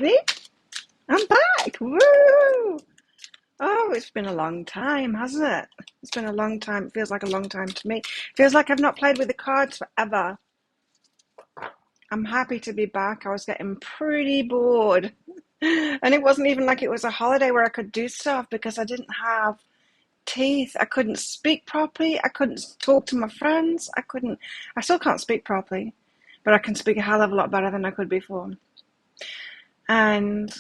See? I'm back. Woo! Oh, it's been a long time, hasn't it? It's been a long time. It feels like a long time to me. It feels like I've not played with the cards forever. I'm happy to be back. I was getting pretty bored. And it wasn't even like it was a holiday where I could do stuff because I didn't have teeth. I couldn't speak properly. I couldn't talk to my friends. I still can't speak properly, but I can speak a hell of a lot better than I could before. And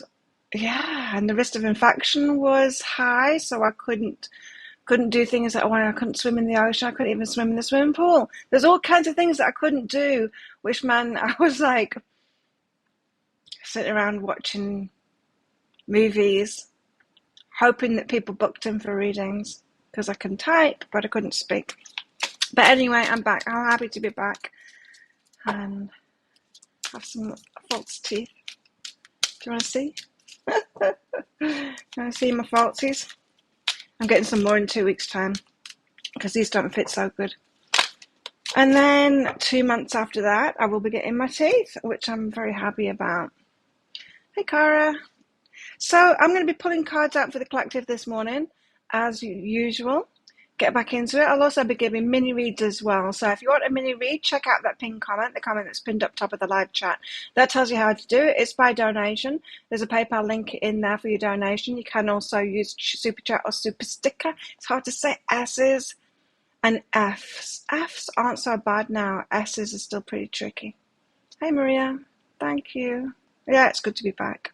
yeah, and the risk of infection was high, so I couldn't do things that I wanted. I couldn't swim in the ocean. I couldn't even swim in the swimming pool. There's all kinds of things that I couldn't do, which meant I was like sitting around watching movies, hoping that people booked in for readings because I can type, but I couldn't speak. But anyway, I'm back. I'm happy to be back and have some false teeth. Do you want to see? Can I see my falsies? I'm getting some more in 2 weeks' time because these don't fit so good. And then 2 months after that, I will be getting my teeth, which I'm very happy about. Hey, Cara. So I'm going to be pulling cards out for the collective this morning, as usual. Get back into it. I'll also be giving mini reads as well. So if you want a mini read, check out that pinned comment, the comment that's pinned up top of the live chat. That tells you how to do it. It's by donation. There's a PayPal link in there for your donation. You can also use Super Chat or Super Sticker. It's hard to say S's and F's. F's aren't so bad now. S's are still pretty tricky. Hey, Maria. Thank you. Yeah, it's good to be back.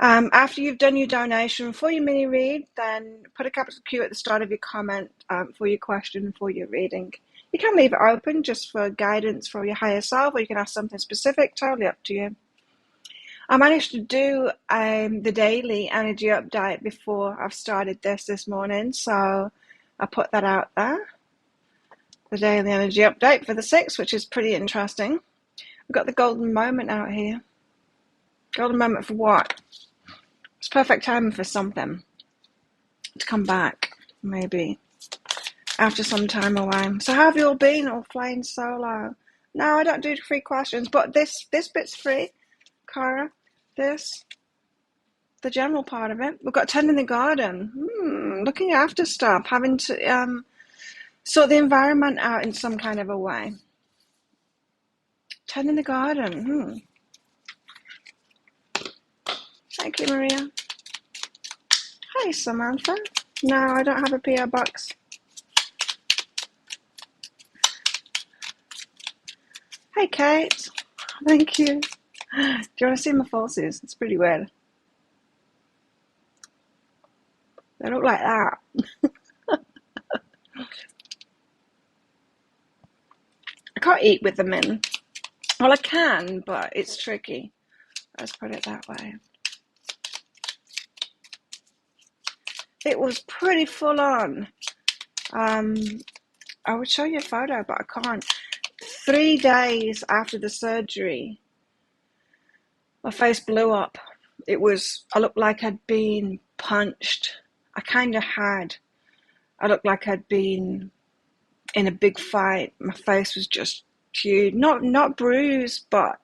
After you've done your donation for your mini read, then put a capital Q at the start of your comment for your question, for your reading. You can leave it open just for guidance for your higher self, or you can ask something specific, totally up to you. I managed to do the daily energy update before I've started this morning, so I put that out there. The daily energy update for the 6th, which is pretty interesting. We've got the golden moment out here. Golden moment for what? It's perfect timing for something to come back, maybe, after some time away. So how have you all been, all flying solo? No, I don't do free questions, but this bit's free, Cara. The general part of it. We've got tending the garden, looking after stuff, having to sort the environment out in some kind of a way. Tending the garden, Thank you, Maria. Hi, Samantha. No, I don't have a PO box. Hey, Kate. Thank you. Do you want to see my falsies? It's pretty weird. They look like that. I can't eat with them in. Well, I can, but it's tricky. Let's put it that way. It was pretty full on. I would show you a photo, but I can't. 3 days after the surgery, my face blew up. I looked like I'd been punched. I kind of had. I looked like I'd been in a big fight. My face was just huge. Not bruised, but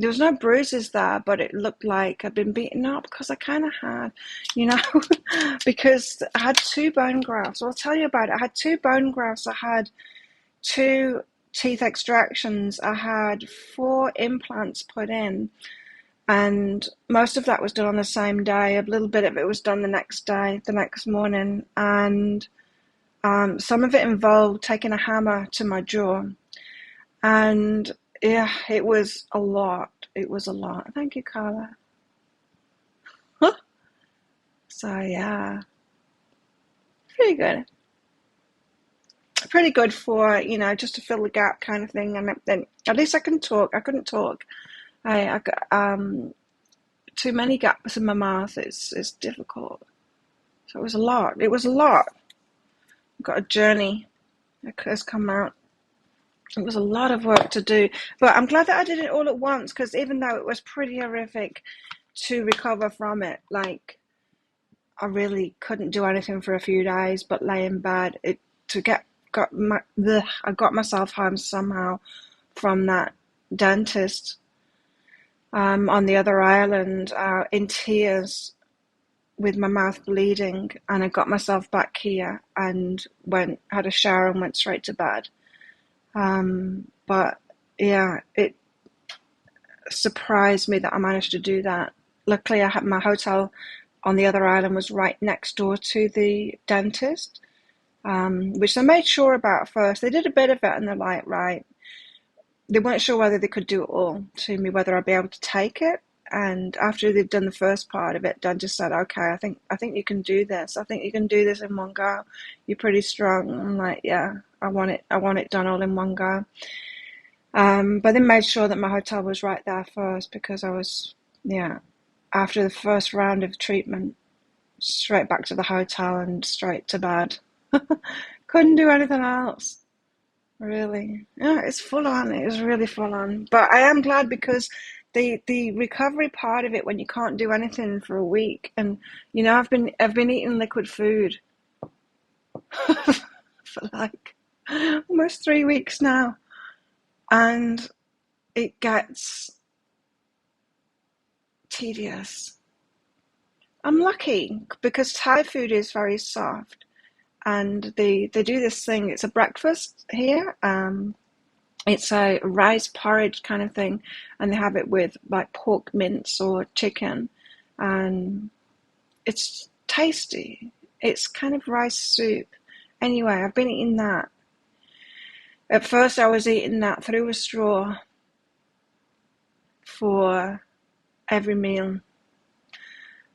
there was no bruises there, but it looked like I'd been beaten up because I kind of had, because I had 2 bone grafts. I'll tell you about it. I had 2 bone grafts. I had 2 teeth extractions. I had 4 implants put in, and most of that was done on the same day. A little bit of it was done the next day, the next morning, and some of it involved taking a hammer to my jaw, and yeah, it was a lot. It was a lot. Thank you, Carla. So yeah, pretty good. Pretty good for, just to fill the gap kind of thing. And then at least I can talk. I couldn't talk. I got too many gaps in my mouth. It's difficult. So it was a lot. It was a lot. I've got a journey that has come out. It was a lot of work to do, but I'm glad that I did it all at once, because even though it was pretty horrific to recover from it, like I really couldn't do anything for a few days but lay in bed. I got myself home somehow from that dentist, on the other island, in tears with my mouth bleeding, and I got myself back here and had a shower and went straight to bed. But yeah, it surprised me that I managed to do that. Luckily, I had my hotel on the other island was right next door to the dentist, which they made sure about first. They did a bit of it, and they're like, right, they weren't sure whether they could do it all to me, whether I'd be able to take it. And after they'd done the first part of it, Dan just said, "Okay, I think you can do this. I think you can do this in one go. You're pretty strong." I'm like, "Yeah, I want it done all in one go." But they made sure that my hotel was right there first, because I was, yeah, after the first round of treatment, straight back to the hotel and straight to bed. Couldn't do anything else. Really. Yeah, it's full on. It was really full on. But I am glad, because the recovery part of it, when you can't do anything for a week, and I've been eating liquid food for like almost 3 weeks now, and it gets tedious. I'm lucky because Thai food is very soft, and they do this thing. It's a breakfast here. It's a rice porridge kind of thing, and they have it with like pork mince or chicken, and it's tasty. It's kind of rice soup. Anyway, I've been eating that. At first, I was eating that through a straw for every meal.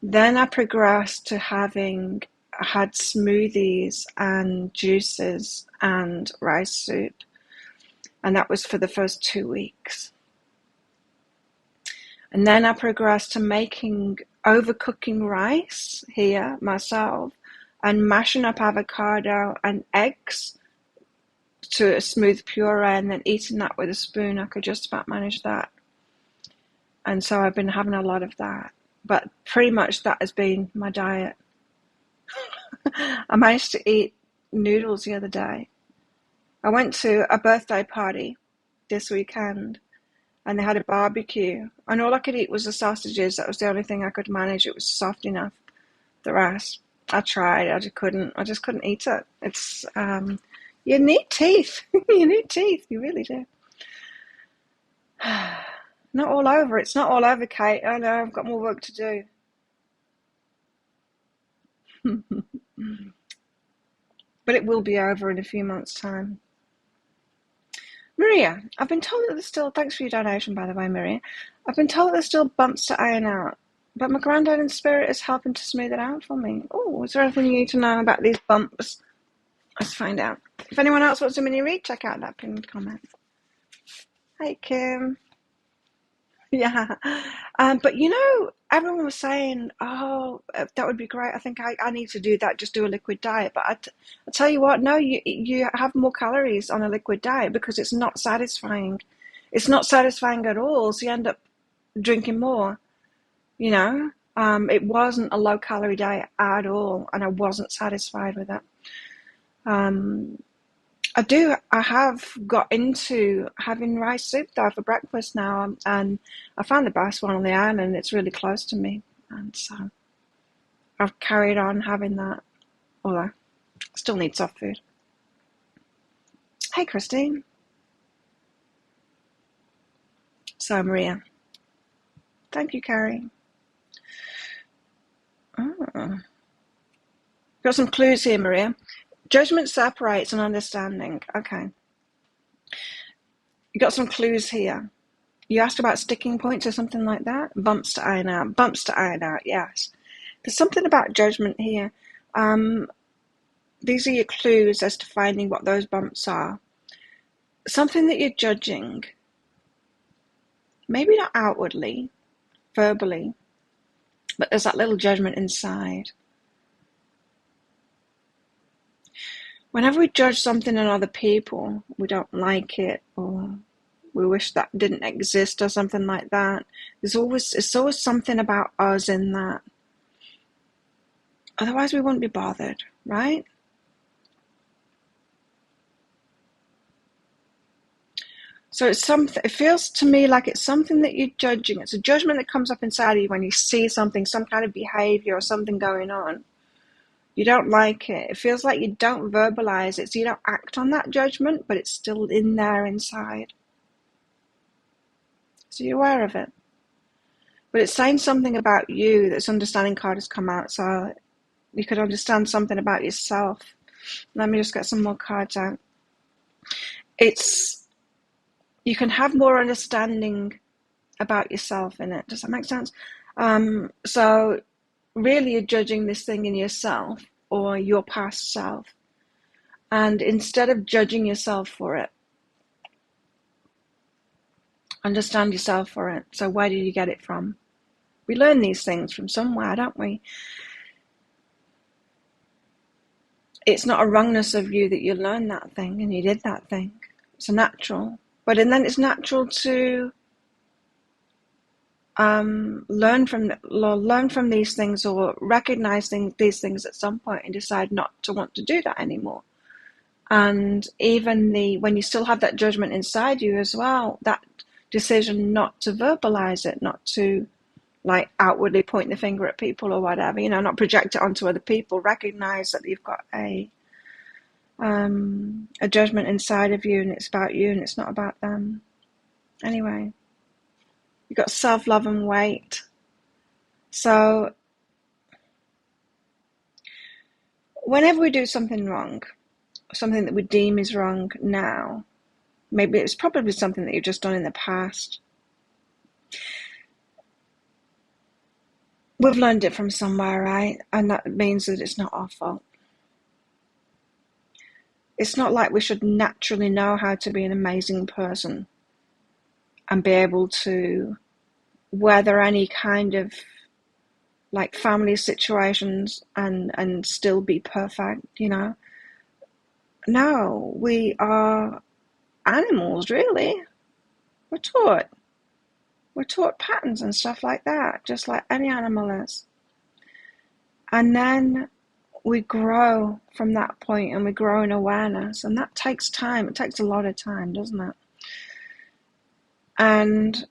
Then I progressed to having had smoothies and juices and rice soup, and that was for the first 2 weeks. And then I progressed to making overcooking rice here myself and mashing up avocado and eggs to a smooth puree, and then eating that with a spoon. I could just about manage that. And so I've been having a lot of that. But pretty much that has been my diet. I managed to eat noodles the other day. I went to a birthday party this weekend, and they had a barbecue, and all I could eat was the sausages. That was the only thing I could manage. It was soft enough. The rest, I tried. I just couldn't eat it. It's you need teeth. You need teeth. You really do. Not all over. It's not all over, Kate. I know. I've got more work to do. But it will be over in a few months' time. Maria, I've been told that there's still, thanks for your donation, by the way, Maria. I've been told that there's still bumps to iron out, but my granddad in spirit is helping to smooth it out for me. Oh, is there anything you need to know about these bumps? Let's find out. If anyone else wants a mini read, check out that pinned comment. Hey, Kim. Yeah. But everyone was saying, oh, that would be great. I think I need to do that, just do a liquid diet. But I tell you what, no, you have more calories on a liquid diet because it's not satisfying. It's not satisfying at all. So you end up drinking more, It wasn't a low calorie diet at all, and I wasn't satisfied with it. I have got into having rice soup though for breakfast now, and I found the best one on the island. It's really close to me, and so I've carried on having that, although I still need soft food. Hey, Christine. So, Maria. Thank you, Carrie. Oh. Got some clues here, Maria. Judgment separates and understanding. Okay. You got some clues here. You asked about sticking points or something like that? Bumps to iron out. Bumps to iron out, yes. There's something about judgment here. These are your clues as to finding what those bumps are. Something that you're judging. Maybe not outwardly, verbally, but there's that little judgment inside. Whenever we judge something in other people, we don't like it, or we wish that didn't exist, or something like that. It's always something about us in that. Otherwise, we wouldn't be bothered, right? So it's something, it feels to me like it's something that you're judging. It's a judgment that comes up inside of you when you see something, some kind of behavior or something going on. You don't like it. It feels like you don't verbalize it, so you don't act on that judgment, but it's still in there inside. So you're aware of it. But it's saying something about you. This understanding card has come out, so you could understand something about yourself. Let me just get some more cards out. You can have more understanding about yourself in it. Does that make sense? So really you're judging this thing in yourself or your past self. And instead of judging yourself for it, understand yourself for it. So where did you get it from? We learn these things from somewhere, don't we? It's not a wrongness of you that you learned that thing and you did that thing. It's a natural. But and then it's natural to learn from these things or recognize these things at some point and decide not to want to do that anymore. And even when you still have that judgment inside you as well, that decision not to verbalize it, not to like outwardly point the finger at people or whatever, not project it onto other people, recognize that you've got a judgment inside of you and it's about you and it's not about them. Anyway, you've got self-love and weight. So whenever we do something wrong, something that we deem is wrong now, maybe it's probably something that you've just done in the past, we've learned it from somewhere, right? And that means that it's not our fault. It's not like we should naturally know how to be an amazing person and be able to weather any kind of like family situations and still be perfect, No, we are animals, really. We're taught patterns and stuff like that, just like any animal is. And then we grow from that point and we grow in awareness, and that takes time. It takes a lot of time, doesn't it? And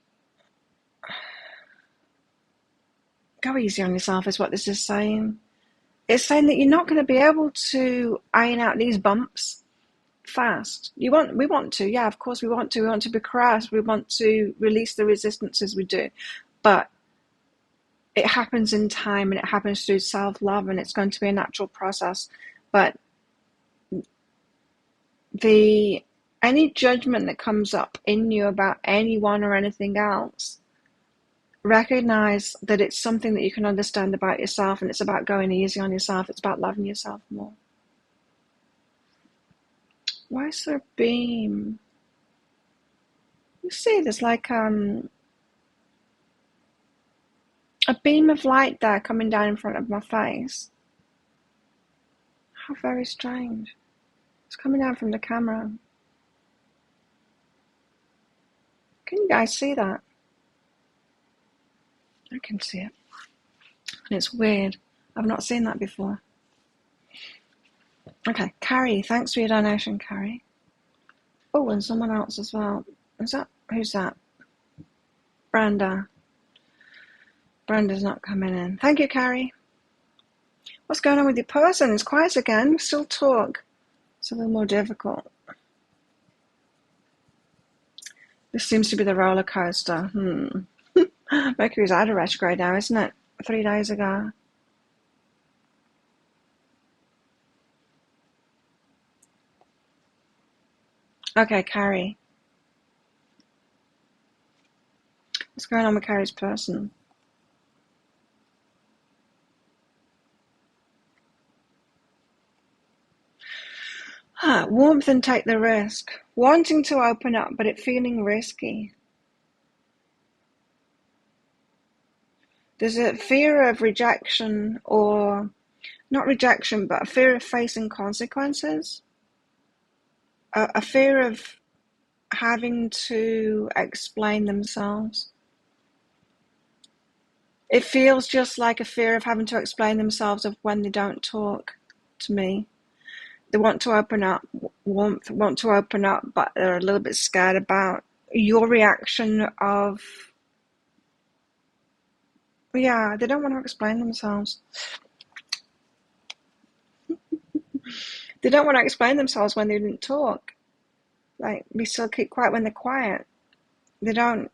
go easy on yourself is what this is saying. It's saying that you're not going to be able to iron out these bumps fast. We want to, yeah, of course we want to. We want to be crass. We want to release the resistances we do. But it happens in time and it happens through self-love and it's going to be a natural process. But any judgment that comes up in you about anyone or anything else, recognize that it's something that you can understand about yourself, and it's about going easy on yourself. It's about loving yourself more. Why is there a beam? You see, there's like a beam of light there coming down in front of my face. How very strange. It's coming down from the camera. Can you guys see that? I can see it. And it's weird. I've not seen that before. Okay, Carrie, thanks for your donation, Carrie. Oh, and someone else as well. Who's that? Brenda. Brenda's not coming in. Thank you, Carrie. What's going on with your person? It's quiet again. Still talk. It's a little more difficult. This seems to be the roller coaster. Mercury's out of retrograde now, isn't it? 3 days ago. Okay, Carrie. What's going on with Carrie's person? Warmth and take the risk. Wanting to open up, but it feeling risky. There's a fear of rejection, or not rejection, but a fear of facing consequences. A fear of having to explain themselves. It feels just like a fear of having to explain themselves of when they don't talk to me. They want to open up, want to open up, but they're a little bit scared about your reaction of, yeah, they don't want to explain themselves. They don't want to explain themselves when they didn't talk. Like, we still keep quiet when they're quiet. They don't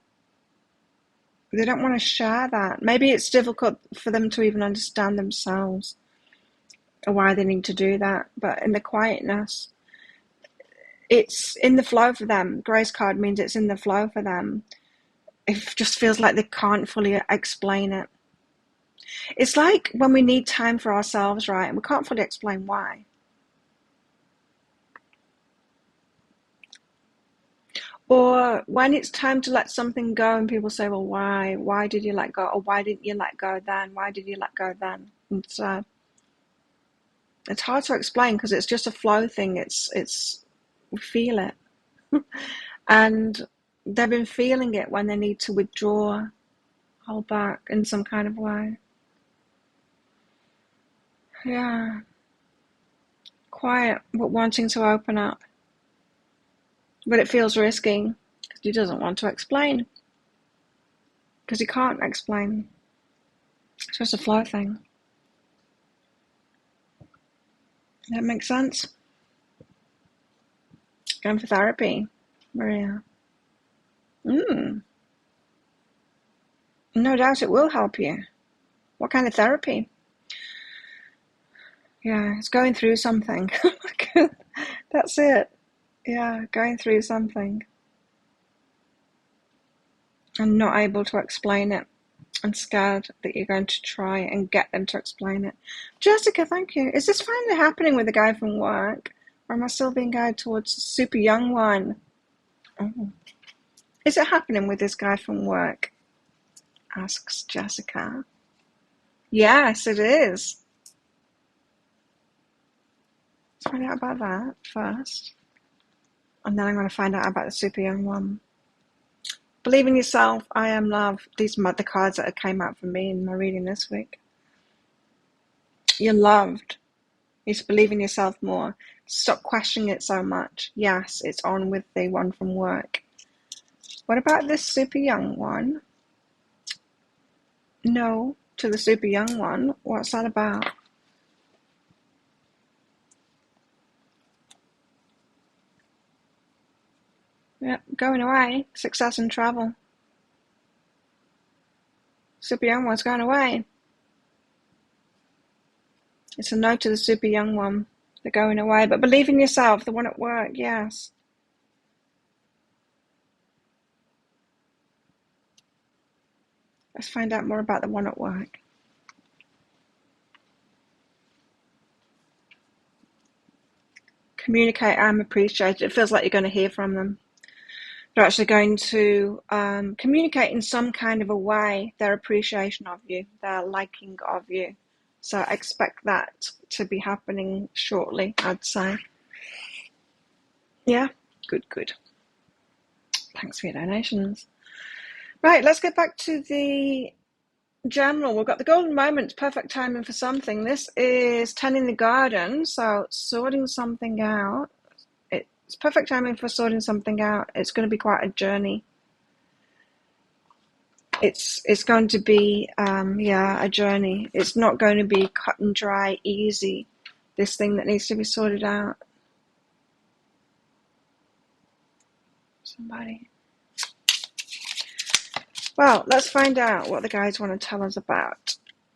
want to share that. Maybe it's difficult for them to even understand themselves or why they need to do that. But in the quietness, it's in the flow for them. Grace card means it's in the flow for them. It just feels like they can't fully explain it. It's like when we need time for ourselves, right? And we can't fully explain why. Or when it's time to let something go and people say, well, why? Why did you let go? Or why didn't you let go then? Why did you let go then? And so it's hard to explain because it's just a flow thing. We feel it. And they've been feeling it when they need to withdraw, hold back in some kind of way. Yeah. Quiet, but wanting to open up. But it feels risky because he doesn't want to explain. Because he can't explain. It's just a flow thing. That makes sense? Going for therapy, Maria. No doubt it will help you. What kind of therapy? Yeah, it's going through something. That's it. Yeah, going through something. And not able to explain it. And scared that you're going to try and get them to explain it. Jessica, thank you. Is this finally happening with the guy from work? Or am I still being guided towards the super young one? Oh. Is it happening with this guy from work? Asks Jessica. Yes, it is. Let's find out about that first. And then I'm going to find out about the super young one. Believe in yourself. I am love. These are the cards that came out for me in my reading this week. You're loved. You just believe in yourself more. Stop questioning it so much. Yes, it's on with the one from work. What about this super young one? No to the super young one. What's that about? Yep, going away. Success and travel. Super young one's going away. It's a no to the super young one. They're going away. But believe in yourself. The one at work, yes. Let's find out more about the one at work. Communicate, I'm appreciated. It feels like you're going to hear from them. They're actually going to communicate in some kind of a way their appreciation of you, their liking of you. So expect that to be happening shortly, I'd say. Yeah, good. Thanks for your donations. Right, let's get back to the general. We've got the golden moments, perfect timing for something. This is tending the garden, so sorting something out. It's perfect timing for sorting something out. It's going to be quite a journey. It's going to be, a journey. It's not going to be cut and dry, easy, this thing that needs to be sorted out. Somebody. Well, let's find out what the guys want to tell us about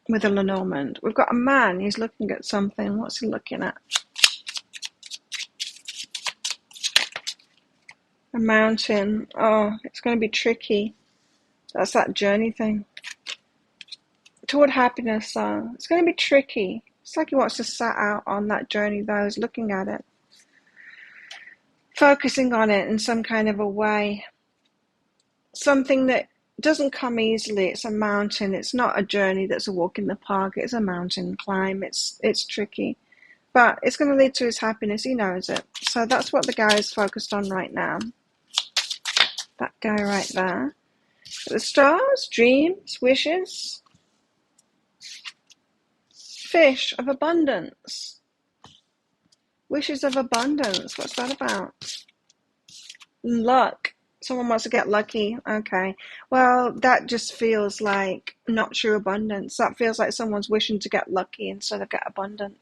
with the Lenormand. We've got a man. He's looking at something. What's he looking at? A mountain. Oh, it's going to be tricky. That's that journey thing. Toward happiness, though. It's going to be tricky. It's like he wants to set out on that journey, though. He's looking at it. Focusing on it in some kind of a way. Something that doesn't come easily. It's a mountain. It's not a journey that's a walk in the park. It's a mountain climb. It's tricky. But it's going to lead to his happiness. He knows it. So that's what the guy is focused on right now. That guy right there. The stars, dreams, wishes. Fish of abundance. Wishes of abundance. What's that about? Luck. Someone wants to get lucky. Okay. Well, that just feels like not true abundance. That feels like someone's wishing to get lucky instead of get abundant.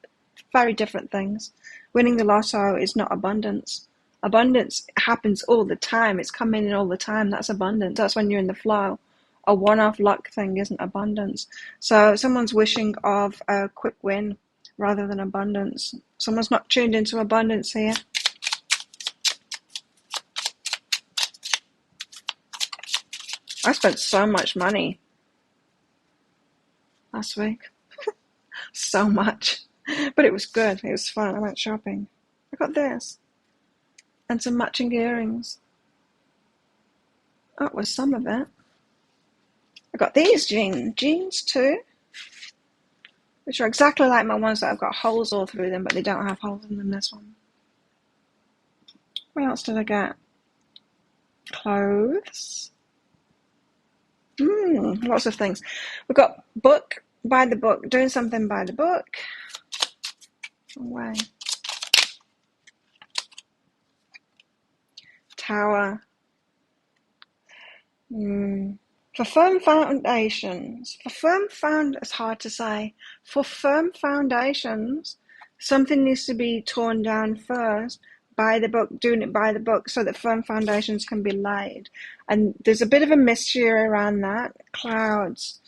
Very different things. Winning the lotto is not abundance. Abundance happens all the time. It's coming in all the time. That's abundance. That's when you're in the flow. A one-off luck thing isn't abundance. So someone's wishing of a quick win rather than abundance. Someone's not tuned into abundance here. I spent so much money last week. So much. But it was good. It was fun. I went shopping. I got this. And some matching earrings. That was some of it. I got these jeans too, which are exactly like my ones that have got holes all through them, but they don't have holes in them, this one. What else did I get? Clothes. Lots of things. We've got book, by the book, doing something by the book. Away. Tower. For firm foundations. It's hard to say. For firm foundations, something needs to be torn down first. By the book, doing it by the book, so that firm foundations can be laid. And there's a bit of a mystery around that. Clouds.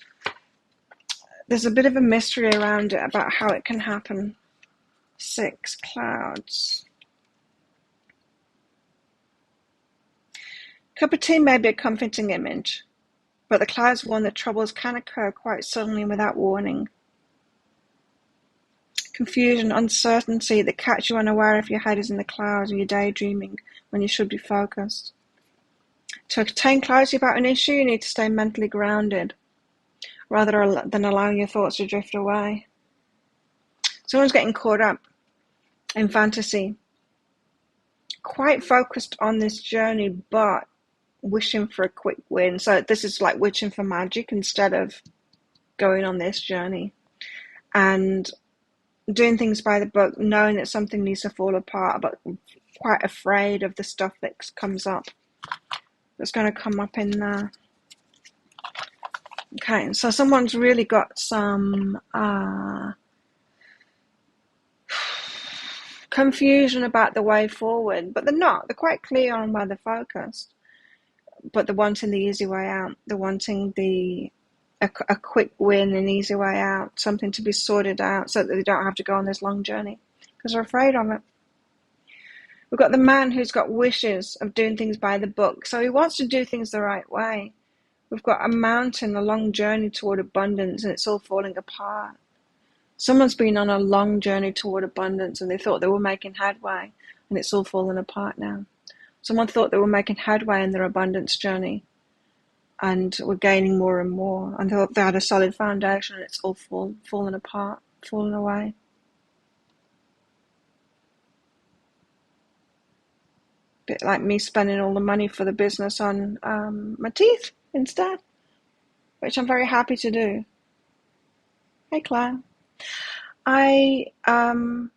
There's a bit of a mystery around it about how it can happen. 6 clouds. Cup of tea may be a comforting image, but the clouds warn that troubles can occur quite suddenly without warning. Confusion, uncertainty that catch you unaware if your head is in the clouds and you're daydreaming when you should be focused. To obtain clarity about an issue, you need to stay mentally grounded rather than allowing your thoughts to drift away. Someone's getting caught up in fantasy, quite focused on this journey, but wishing for a quick win. So this is like wishing for magic instead of going on this journey. And doing things by the book, knowing that something needs to fall apart, but quite afraid of the stuff that comes up. That's going to come up in there. Okay, so someone's really got some confusion about the way forward, but they're not. They're quite clear on where they're focused. But they're wanting the easy way out. They're wanting a quick win, an easy way out, something to be sorted out so that they don't have to go on this long journey because they're afraid of it. We've got the man who's got wishes of doing things by the book. So he wants to do things the right way. We've got a mountain, a long journey toward abundance, and it's all falling apart. Someone's been on a long journey toward abundance and they thought they were making headway, and it's all falling apart now. Someone thought they were making headway in their abundance journey and were gaining more and more, and they had a solid foundation, and it's all falling apart, falling away. Bit like me spending all the money for the business on my teeth instead, which I'm very happy to do. Hey, Claire. I haven't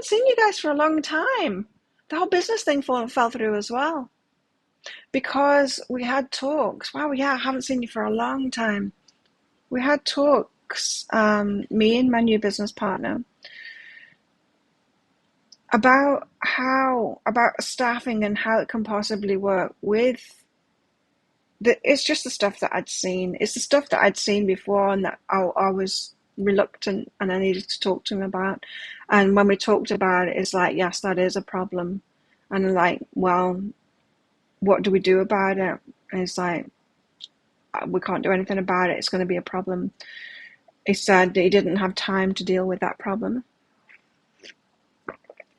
seen you guys for a long time. The whole business thing fell through as well. Because we had talks. Wow, yeah, I haven't seen you for a long time. We had talks, me and my new business partner, about staffing and how it can possibly work with it's just the stuff that I'd seen. It's the stuff that I'd seen before and that I was reluctant and I needed to talk to him about. And when we talked about it, it's like, yes, that is a problem. And I'm like, well, what do we do about it? And it's like, we can't do anything about it. It's going to be a problem. He said that he didn't have time to deal with that problem.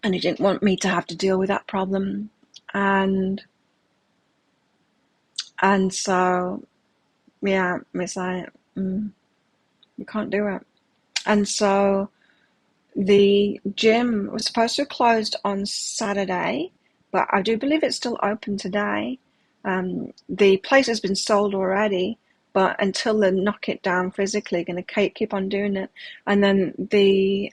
And he didn't want me to have to deal with that problem. And so, yeah, it's like, we can't do it. And so the gym was supposed to have closed on Saturday, but I do believe it's still open today. The place has been sold already, but until they knock it down physically, going to keep on doing it. And then the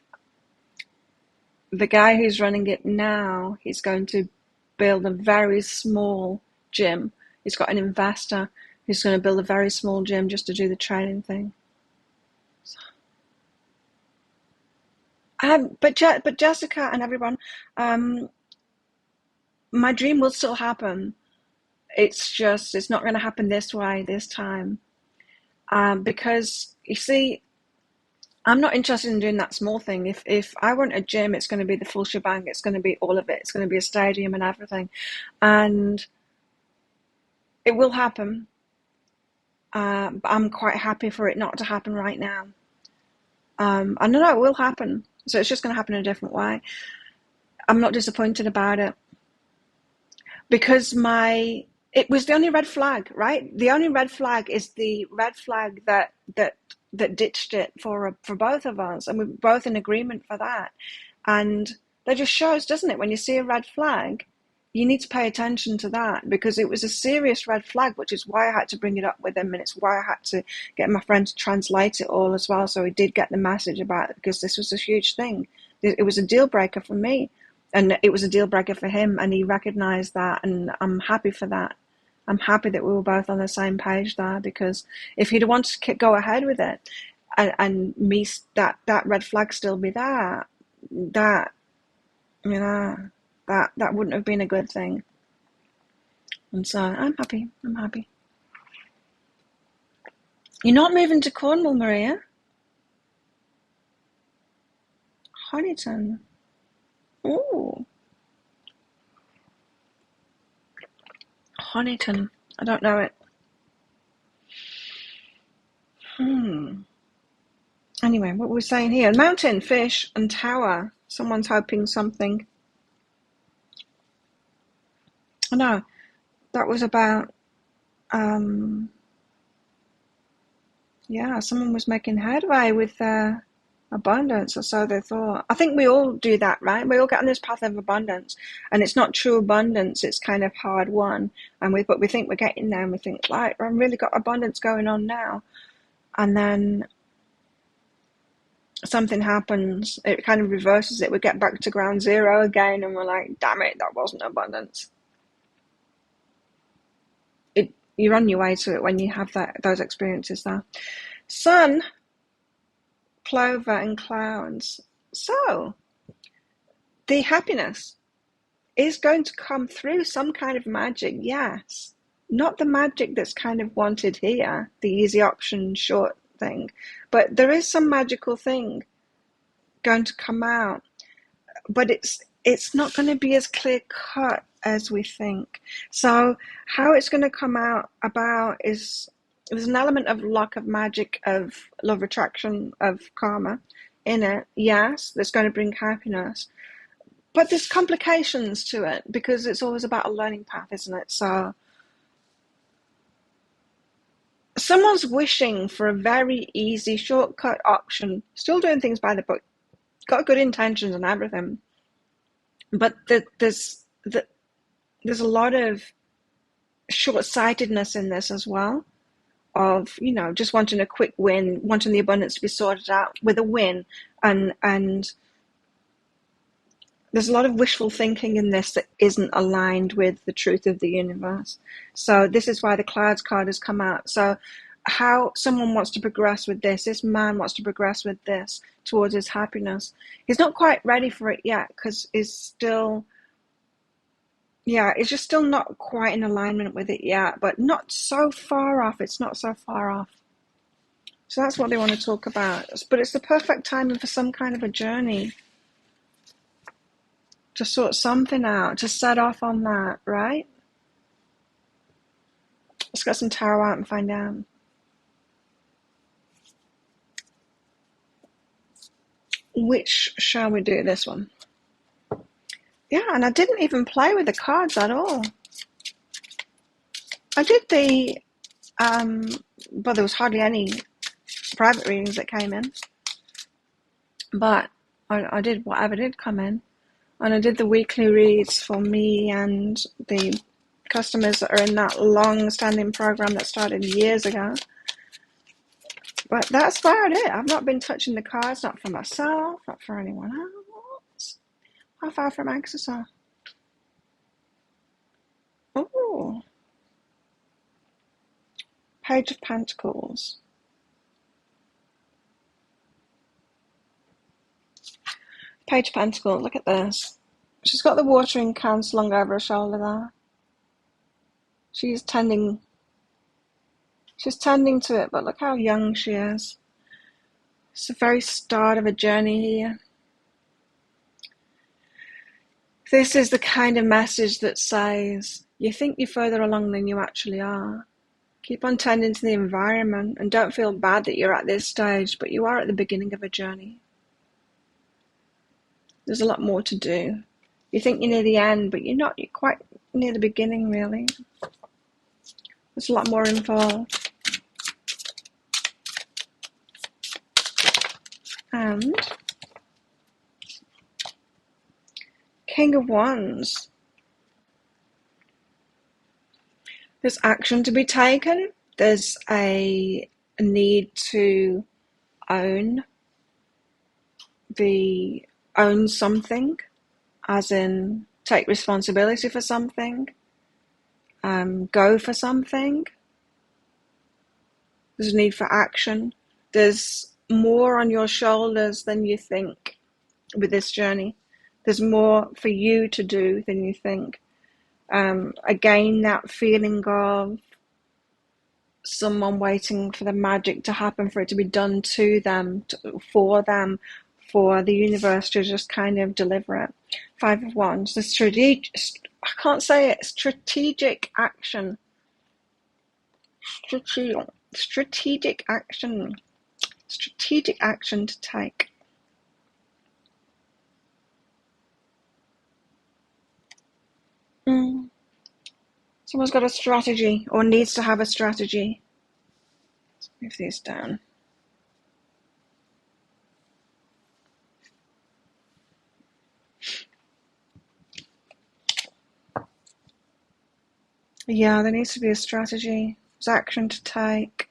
guy who's running it now, he's going to build a very small gym. He's got an investor who's going to build a very small gym just to do the training thing. But Jessica and everyone, my dream will still happen. It's not going to happen this way this time. Because you see, I'm not interested in doing that small thing. If I want a gym, it's going to be the full shebang. It's going to be all of it. It's going to be a stadium and everything. And it will happen. But I'm quite happy for it not to happen right now. I know it will happen. So it's just going to happen in a different way. I'm not disappointed about it. Because it was the only red flag, right? The only red flag is the red flag that ditched it for both of us, and we're both in agreement for that. And that just shows, doesn't it? When you see a red flag, you need to pay attention to that, because it was a serious red flag, which is why I had to bring it up with him, and it's why I had to get my friend to translate it all as well, so he did get the message about it, because this was a huge thing. It was a deal breaker for me. And it was a deal breaker for him, and he recognized that, and I'm happy for that. I'm happy that we were both on the same page there, because if he'd wanted to go ahead with it, and me that red flag still be there, that that wouldn't have been a good thing. And so I'm happy. I'm happy. You're not moving to Cornwall, Maria? Honiton. Ooh. Honiton. I don't know it. Anyway, what were we saying here? Mountain, fish, and tower. Someone's hoping something. I know. That was about, someone was making headway with abundance, or so they thought. I think we all do that, right? We all get on this path of abundance, and it's not true abundance. It's kind of hard won, but we think we're getting there, and we think, right, I've really got abundance going on now, and then something happens. It kind of reverses it. We get back to ground zero again, and we're like, damn it, that wasn't abundance. You're on your way to it when you have those experiences there. Sun, plover, and clouds. So the happiness is going to come through some kind of magic, yes. Not the magic that's kind of wanted here, the easy option short thing, but there is some magical thing going to come out. But it's not going to be as clear cut as we think. So how it's going to come out about is there's an element of luck, of magic, of love attraction, of karma in it, yes, that's going to bring happiness. But there's complications to it, because it's always about a learning path, isn't it? So someone's wishing for a very easy shortcut option, still doing things by the book, got good intentions and everything, but there's a lot of short-sightedness in this as well, of just wanting a quick win, wanting the abundance to be sorted out with a win, and there's a lot of wishful thinking in this that isn't aligned with the truth of the universe. So this is why the clouds card has come out. So how someone wants to progress with this man wants to progress with this towards his happiness. He's not quite ready for it yet, because he's still, it's just still not quite in alignment with it yet, but not so far off. It's not so far off. So that's what they want to talk about. But it's the perfect timing for some kind of a journey, to sort something out, to set off on that, right? Let's get some tarot out and find out. Which shall we do? This one. Yeah, and I didn't even play with the cards at all. I did the, well, there was hardly any private readings that came in, but I did whatever did come in. And I did the weekly reads for me and the customers that are in that long-standing program that started years ago. But that's about it. I've not been touching the cards, not for myself, not for anyone else. How far from access are? Oh, Page of Pentacles. Page of Pentacles, look at this. She's got the watering can slung over her shoulder there. She's tending to it, but look how young she is. It's the very start of a journey here. This is the kind of message that says, you think you're further along than you actually are. Keep on tending to the environment and don't feel bad that you're at this stage, but you are at the beginning of a journey. There's a lot more to do. You think you're near the end, but you're not. You're quite near the beginning, really. There's a lot more involved. And King of Wands. There's action to be taken. There's a need to own something, as in take responsibility for something, go for something. There's a need for action. There's more on your shoulders than you think with this journey. There's more for you to do than you think. Again, that feeling of someone waiting for the magic to happen, for it to be done to them, for them, for the universe to just kind of deliver it. 5 of Wands, the strategic action. Strategic action to take. Someone's got a strategy or needs to have a strategy. Let's move these down. Yeah, there needs to be a strategy. There's action to take.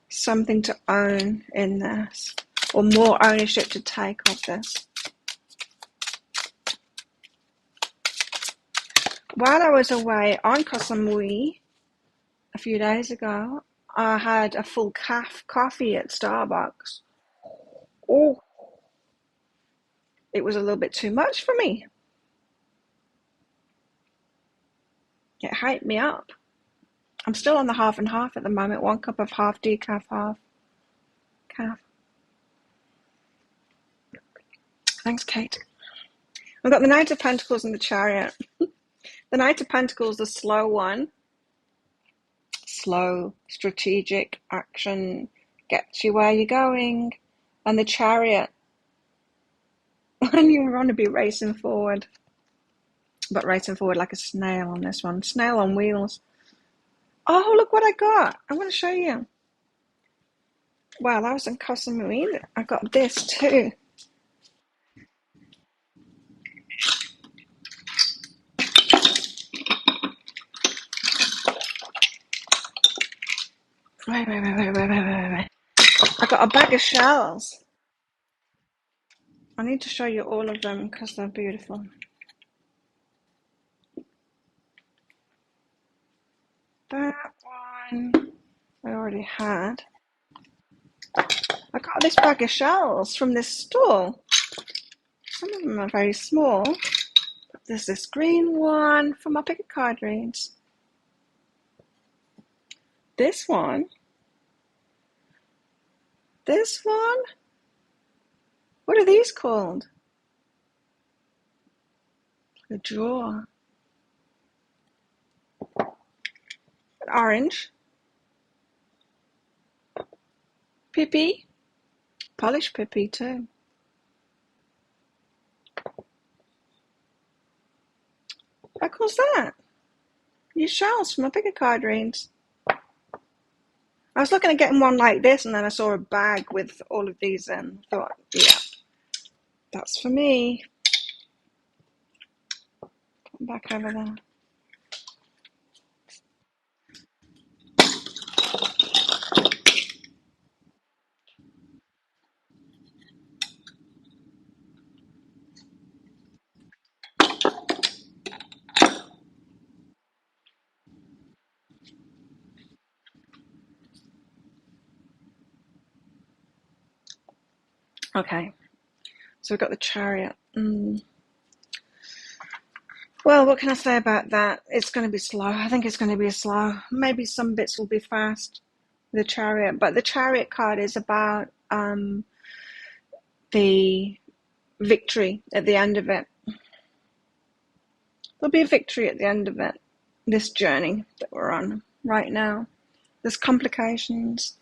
Something to own in this, or more ownership to take of this. While I was away on Koh Samui a few days ago, I had a full coffee at Starbucks. Oh, it was a little bit too much for me. It hyped me up. I'm still on the half and half at the moment. 1 cup of half decaf, half calf. Thanks, Kate. We've got the Knight of Pentacles and the Chariot. The Knight of Pentacles, the slow one. Slow, strategic action gets you where you're going. And the Chariot, and you want to be racing forward. But racing forward like a snail on this one. Snail on wheels. Oh, look what I got. I want to show you. Wow, that was in Koh Samui. I got this too. Wait. I got a bag of shells. I need to show you all of them because they're beautiful. That one I already had. I got this bag of shells from this store. Some of them are very small. But there's this green one for my pick a card reads. This one. This one. What are these called? A drawer. An orange. Pippi. Polished Pippi too. How cool's that? These shells from my pick a card reads. I was looking at getting one like this, and then I saw a bag with all of these in. I thought, yeah, that's for me. Come back over there. Okay, so we've got the Chariot. Well, what can I say about that? It's going to be slow. I think it's going to be slow. Maybe some bits will be fast, the Chariot. But the Chariot card is about the victory at the end of it. There'll be a victory at the end of it, this journey that we're on right now. There's complications.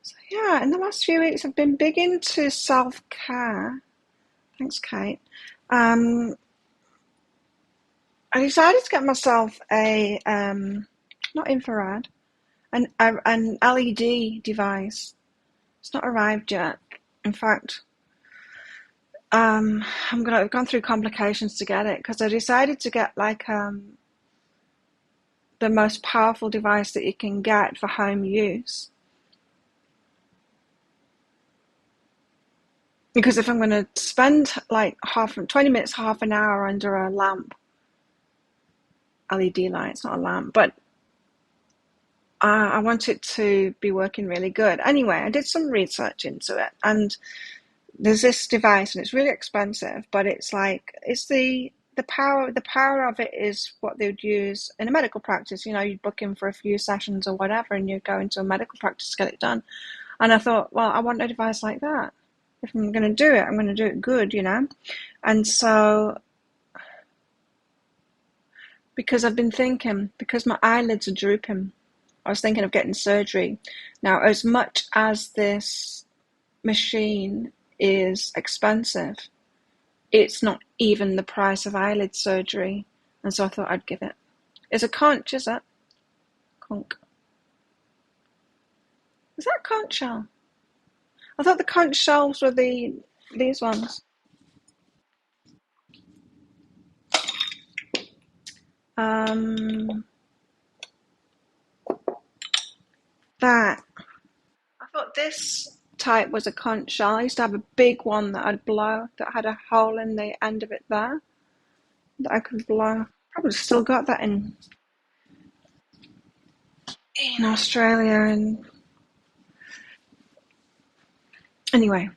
So yeah, in the last few weeks I've been big into self-care. Thanks, Kate. I decided to get myself a not infrared, an LED device. It's not arrived yet. In fact, I've gone through complications to get it because I decided to get like the most powerful device that you can get for home use. Because if I'm going to spend like 20 minutes, half an hour under a lamp, LED light, it's not a lamp, but I want it to be working really good. Anyway, I did some research into it, and there's this device, and it's really expensive, but it's like, it's the power of it is what they would use in a medical practice. You know, you'd book in for a few sessions or whatever, and you'd go into a medical practice to get it done. And I thought, well, I want a device like that. If I'm going to do it, I'm going to do it good, you know? And so, because I've been thinking, because my eyelids are drooping, I was thinking of getting surgery. Now, as much as this machine is expensive, it's not even the price of eyelid surgery. And so I thought I'd give it. It's a conch, is it? Conch. Is that a conch shell? I thought the conch shells were these ones. That. I thought this type was a conch shell. I used to have a big one that I'd blow, that had a hole in the end of it there, that I could blow. Probably still got that in Australia. And anyway,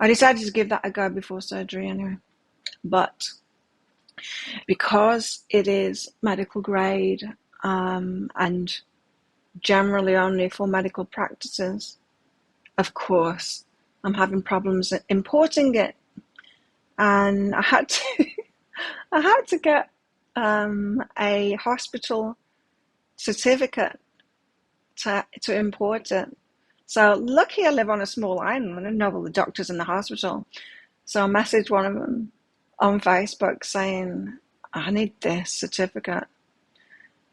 I decided to give that a go before surgery anyway. But because it is medical grade and generally only for medical practices, of course, I'm having problems importing it. And I had to get a hospital certificate to import it. So lucky I live on a small island and I know all the doctors in the hospital. So I messaged one of them on Facebook saying, I need this certificate.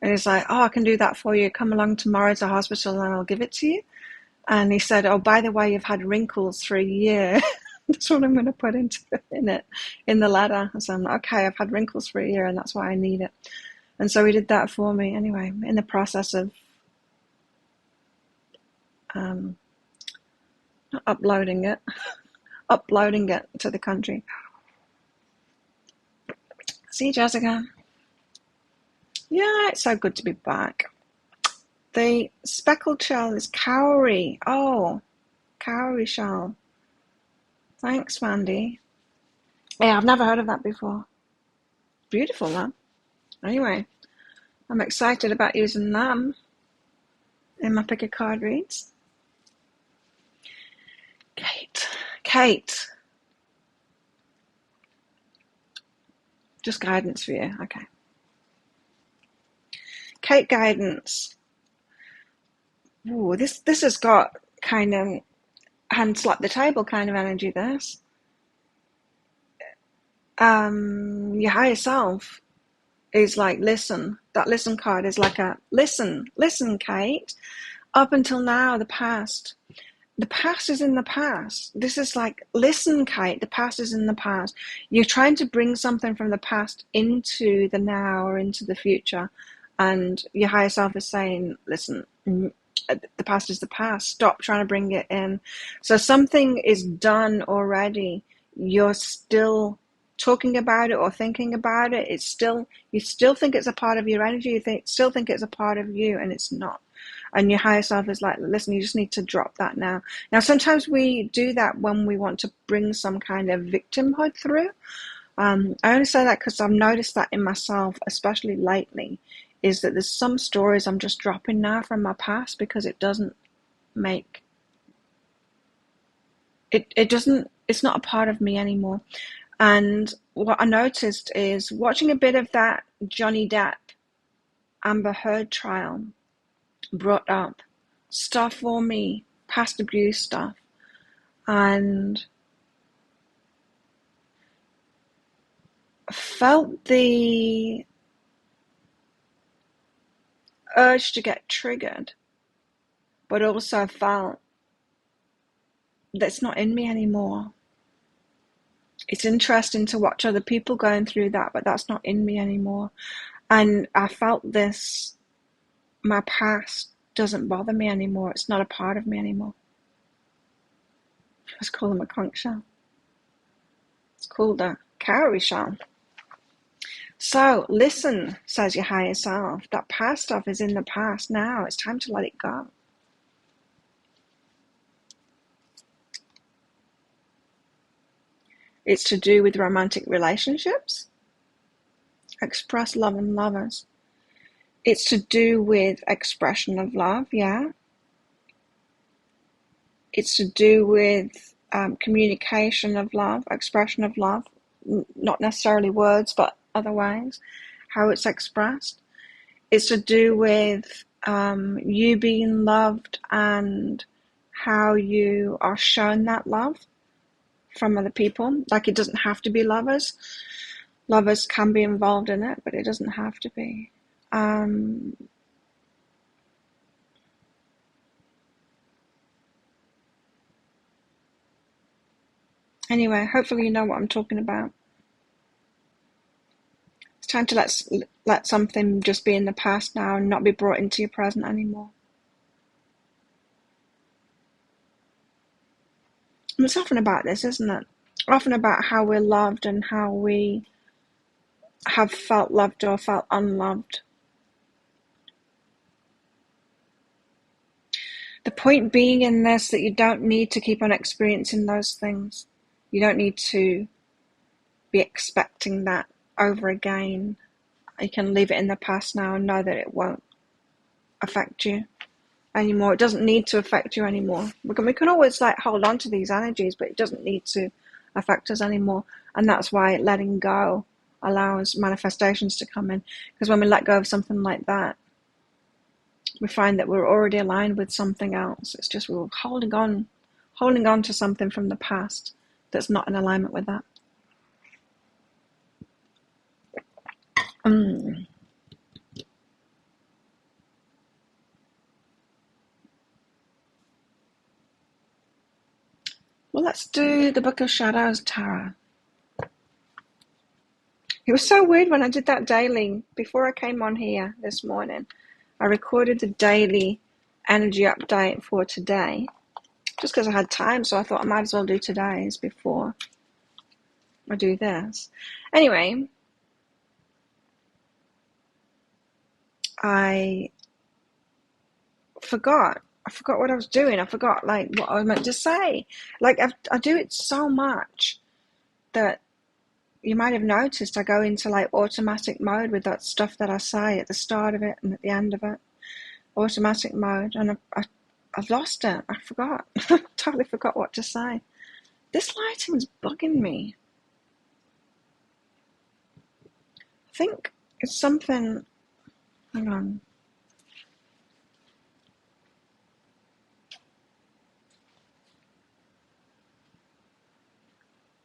And he's like, oh, I can do that for you. Come along tomorrow to hospital and I'll give it to you. And he said, oh, by the way, you've had wrinkles for a year. That's what I'm going to put in the letter. I said, okay, I've had wrinkles for a year and that's why I need it. And so he did that for me. Anyway, in the process of uploading it to the country. See, Jessica? Yeah, it's so good to be back. The speckled shell is cowrie. Oh, cowrie shell. Thanks, Mandy. Yeah, I've never heard of that before. Beautiful, man. Anyway, I'm excited about using them in my pick a card reads. Kate. Just guidance for you. Okay. Kate, guidance. Ooh, this has got kind of hand slap the table kind of energy, this. Your higher self is like, listen. That listen card is like a listen, Kate. Up until now, the past is in the past. This is like, listen, Kate, the past is in the past. You're trying to bring something from the past into the now or into the future. And your higher self is saying, listen, the past is the past. Stop trying to bring it in. So something is done already. You're still talking about it or thinking about it, it's still, you still think it's a part of your energy, still think it's a part of you, and it's not. And your higher self is like, listen, you just need to drop that now. Now, sometimes we do that when we want to bring some kind of victimhood through. I only say that because I've noticed that in myself, especially lately, is that there's some stories I'm just dropping now from my past because it doesn't make it doesn't, it's not a part of me anymore. And what I noticed is watching a bit of that Johnny Depp Amber Heard trial brought up stuff for me, past abuse stuff, and felt the urge to get triggered, but also felt that's not in me anymore. It's interesting to watch other people going through that, but that's not in me anymore. And I felt this, my past doesn't bother me anymore. It's not a part of me anymore. Let's call them a conch shell. It's called a cowrie shell. So listen, says your higher self. That past stuff is in the past now. It's time to let it go. It's to do with romantic relationships. Express love and lovers. It's to do with expression of love, yeah. It's to do with communication of love, expression of love, not necessarily words, but other ways, how it's expressed. It's to do with you being loved and how you are shown that love from other people. Like, it doesn't have to be lovers. Lovers can be involved in it, but it doesn't have to be. Anyway, hopefully you know what I'm talking about. It's time to let something just be in the past now and not be brought into your present anymore. And it's often about this, isn't it? Often about how we're loved and how we have felt loved or felt unloved. The point being in this that you don't need to keep on experiencing those things. You don't need to be expecting that over again. You can leave it in the past now and know that it won't affect you anymore. It doesn't need to affect you anymore. We can always hold on to these energies, but it doesn't need to affect us anymore. And that's why letting go allows manifestations to come in. Because when we let go of something like that, we find that we're already aligned with something else. It's just we're holding on to something from the past that's not in alignment with that. Well, let's do the Book of Shadows Tarot. It was so weird when I did that daily. Before I came on here this morning, I recorded the daily energy update for today, just because I had time, so I thought I might as well do today's before I do this. Anyway, I forgot what I was doing. I forgot what I was meant to say. I do it so much that you might have noticed I go into automatic mode with that stuff that I say at the start of it and at the end of it. Automatic mode, and I've lost it. I forgot. Totally forgot what to say. This lighting's bugging me. I think it's something. Hang on.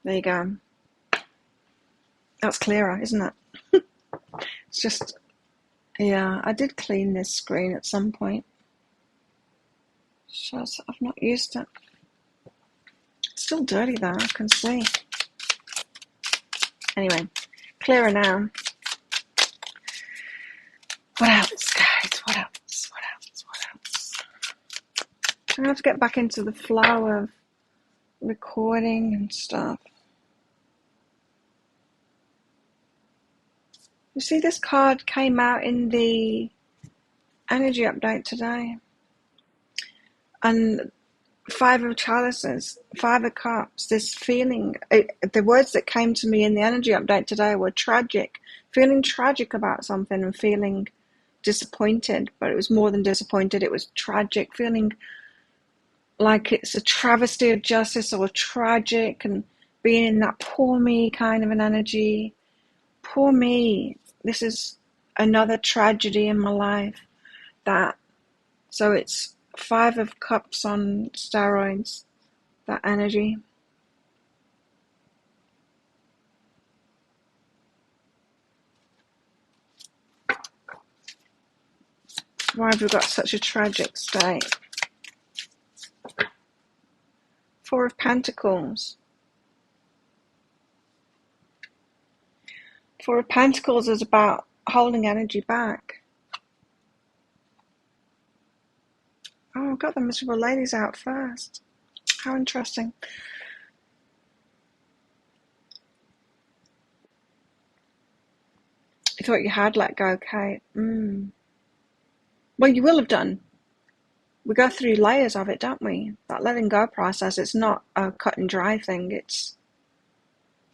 There you go. That's clearer, isn't it? It's just, yeah, I did clean this screen at some point. So I've not used it. It's still dirty though, I can see. Anyway, clearer now. What else, guys? What else? I'm going to have to get back into the flow of recording and stuff. You see, this card came out in the energy update today. And Five of Chalices, Five of Cups, this feeling, the words that came to me in the energy update today were tragic. Feeling tragic about something and feeling disappointed, but it was more than disappointed, it was tragic. Feeling like it's a travesty of justice or tragic, and being in that poor me kind of an energy. Poor me. This is another tragedy in my life. So it's Five of Cups on steroids, that energy. Why have we got such a tragic state? Four of Pentacles. Four of Pentacles is about holding energy back. Oh, I've got the miserable ladies out first. How interesting. You thought you had let go, Kate. Well, you will have done. We go through layers of it, don't we? That letting go process, it's not a cut and dry thing.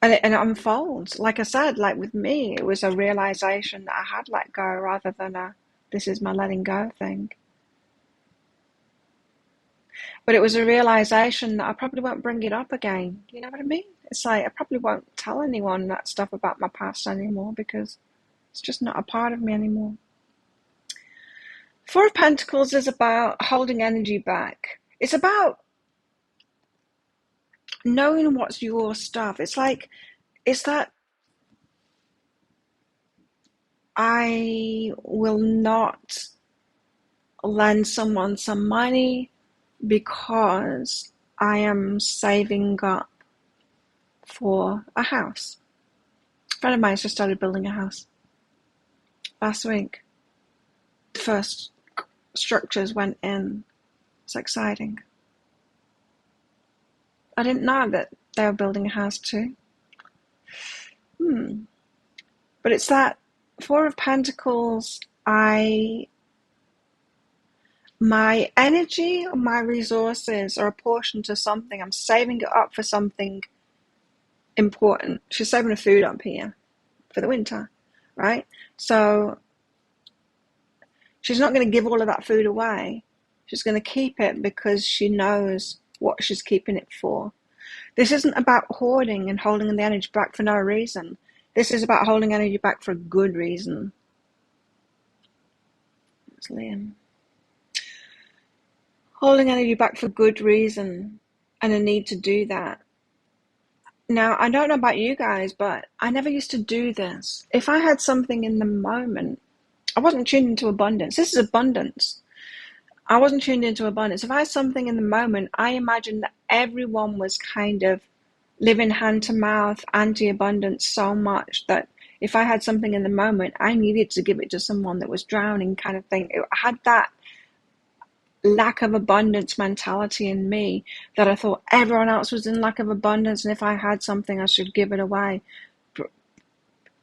And it unfolds. Like I said, like with me, it was a realization that I had let go rather than this is my letting go thing. But it was a realization that I probably won't bring it up again. You know what I mean? It's like I probably won't tell anyone that stuff about my past anymore because it's just not a part of me anymore. Four of Pentacles is about holding energy back. It's about knowing what's your stuff. It's that I will not lend someone some money because I am saving up for a house. A friend of mine just started building a house last week. The first structures went in. It's exciting. I didn't know that they were building a house too. But it's that Four of Pentacles. My energy or my resources are apportioned to something. I'm saving it up for something important. She's saving the food up here for the winter, right? So she's not going to give all of that food away. She's going to keep it because she knows what she's keeping it for. This isn't about hoarding and holding the energy back for no reason. This is about holding energy back for a good reason. It's Liam. Holding energy back for good reason and a need to do that. Now, I don't know about you guys, but I never used to do this. If I had something in the moment, I wasn't tuned into abundance. This is abundance. I wasn't tuned into abundance. If I had something in the moment, I imagined that everyone was kind of living hand to mouth, anti-abundance so much that if I had something in the moment, I needed to give it to someone that was drowning kind of thing. I had that lack of abundance mentality in me that I thought everyone else was in lack of abundance, and if I had something, I should give it away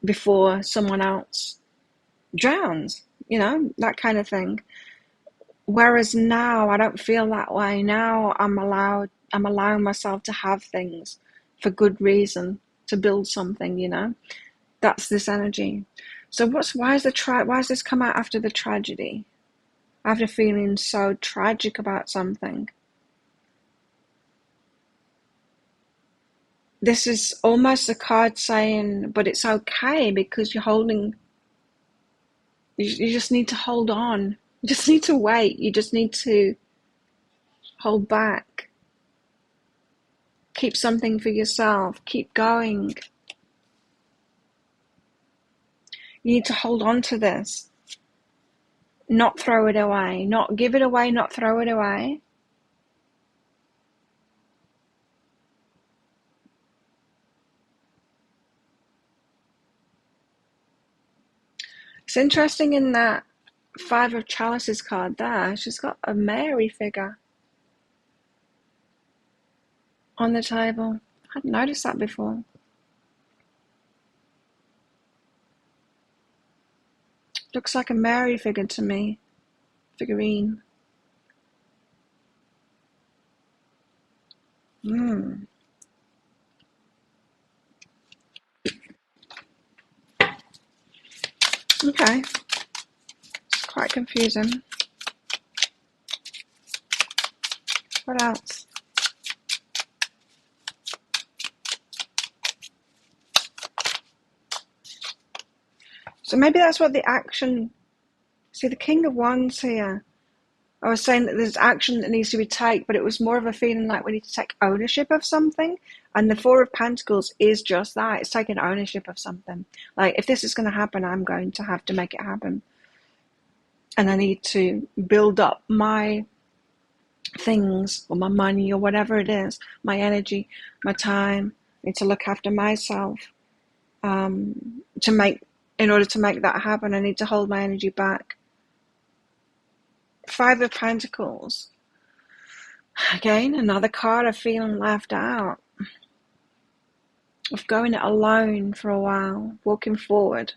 before someone else drowns, that kind of thing. Whereas now I don't feel that way. Now I'm allowing myself to have things for good reason, to build something. That's this energy. So why has this come out after the tragedy? After feeling so tragic about something. This is almost a card saying, but it's okay because you just need to hold on. You just need to wait. You just need to hold back. Keep something for yourself. Keep going. You need to hold on to this. Not throw it away. Not give it away, not throw it away. It's interesting in that Five of Chalices card there, she's got a Mary figure on the table. I hadn't noticed that before. Looks like a Mary figure to me. Figurine. Okay. It's quite confusing. What else? So maybe that's what the action... See, the King of Wands here. I was saying that there's action that needs to be taken, but it was more of a feeling like we need to take ownership of something. And the Four of Pentacles is just that. It's taking ownership of something. Like, if this is going to happen, I'm going to have to make it happen. And I need to build up my things or my money or whatever it is, my energy, my time. I need to look after myself. In order to make that happen, I need to hold my energy back. Five of Pentacles. Again, another card of feeling left out. Of going it alone for a while. Walking forward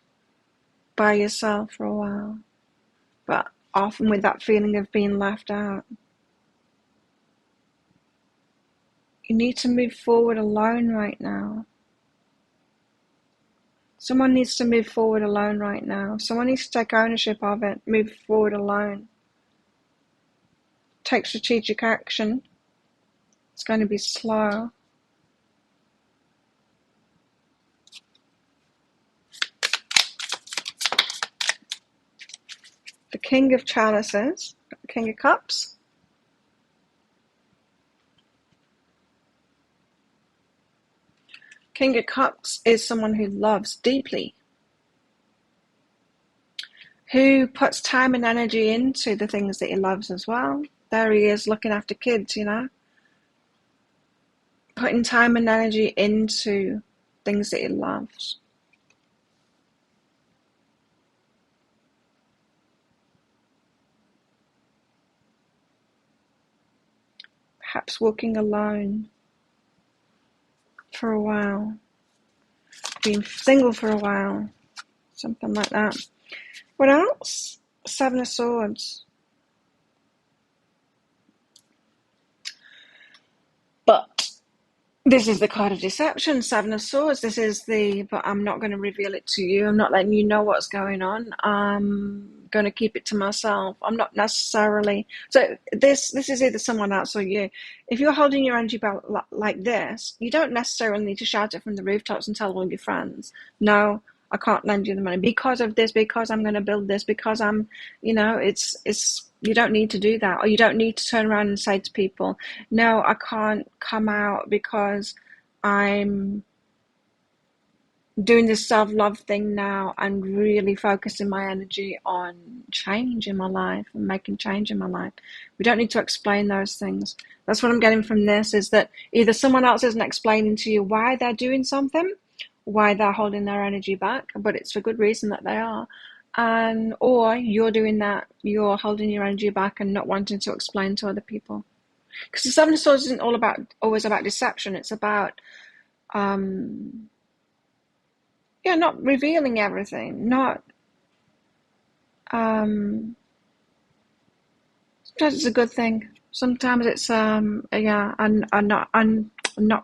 by yourself for a while. But often with that feeling of being left out. You need to move forward alone right now. Someone needs to move forward alone right now. Someone needs to take ownership of it. Move forward alone. Take strategic action. It's going to be slow. The King of Chalices. King of Cups. King of Cups is someone who loves deeply. Who puts time and energy into the things that he loves as well. There he is looking after kids, you know. Putting time and energy into things that he loves. Perhaps walking alone for a while. Being single for a while. Something like that. What else? Seven of Swords. But this is the card of deception, Seven of Swords. This is but I'm not going to reveal it to you. I'm not letting you know what's going on. I'm going to keep it to myself. I'm not necessarily... So this is either someone else or you. If you're holding your energy back like this, you don't necessarily need to shout it from the rooftops and tell all your friends, no, I can't lend you the money because of this, because I'm going to build this, because I'm, it's you don't need to do that. Or you don't need to turn around and say to people, no, I can't come out because I'm doing this self-love thing now and really focusing my energy on change in my life and making change in my life. We don't need to explain those things. That's what I'm getting from this, is that either someone else isn't explaining to you why they're doing something, why they're holding their energy back, but it's for good reason that they are. Or you're doing that, you're holding your energy back and not wanting to explain to other people. Because the Seven of Swords isn't always about deception. It's about, not revealing everything. Sometimes it's a good thing. Sometimes it's, not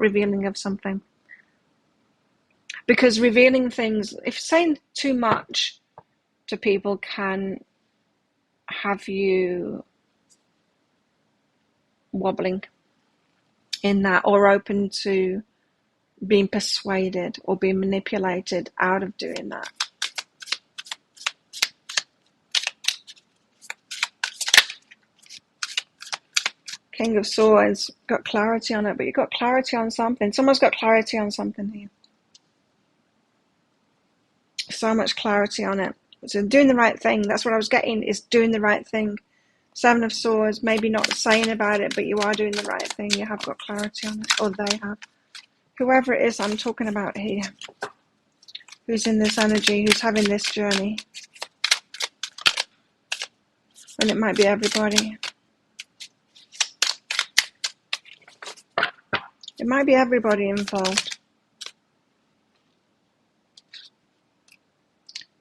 revealing of something. Because revealing things, if saying too much to people can have you wobbling in that, or open to being persuaded or being manipulated out of doing that. King of Swords, got clarity on it, but you've got clarity on something. Someone's got clarity on something here. So much clarity on it. So doing the right thing, that's what I was getting, is doing the right thing. Seven of Swords, maybe not saying about it, but you are doing the right thing. You have got clarity on it, or they have. Whoever it is I'm talking about here, who's in this energy, who's having this journey. And it might be everybody. It might be everybody involved.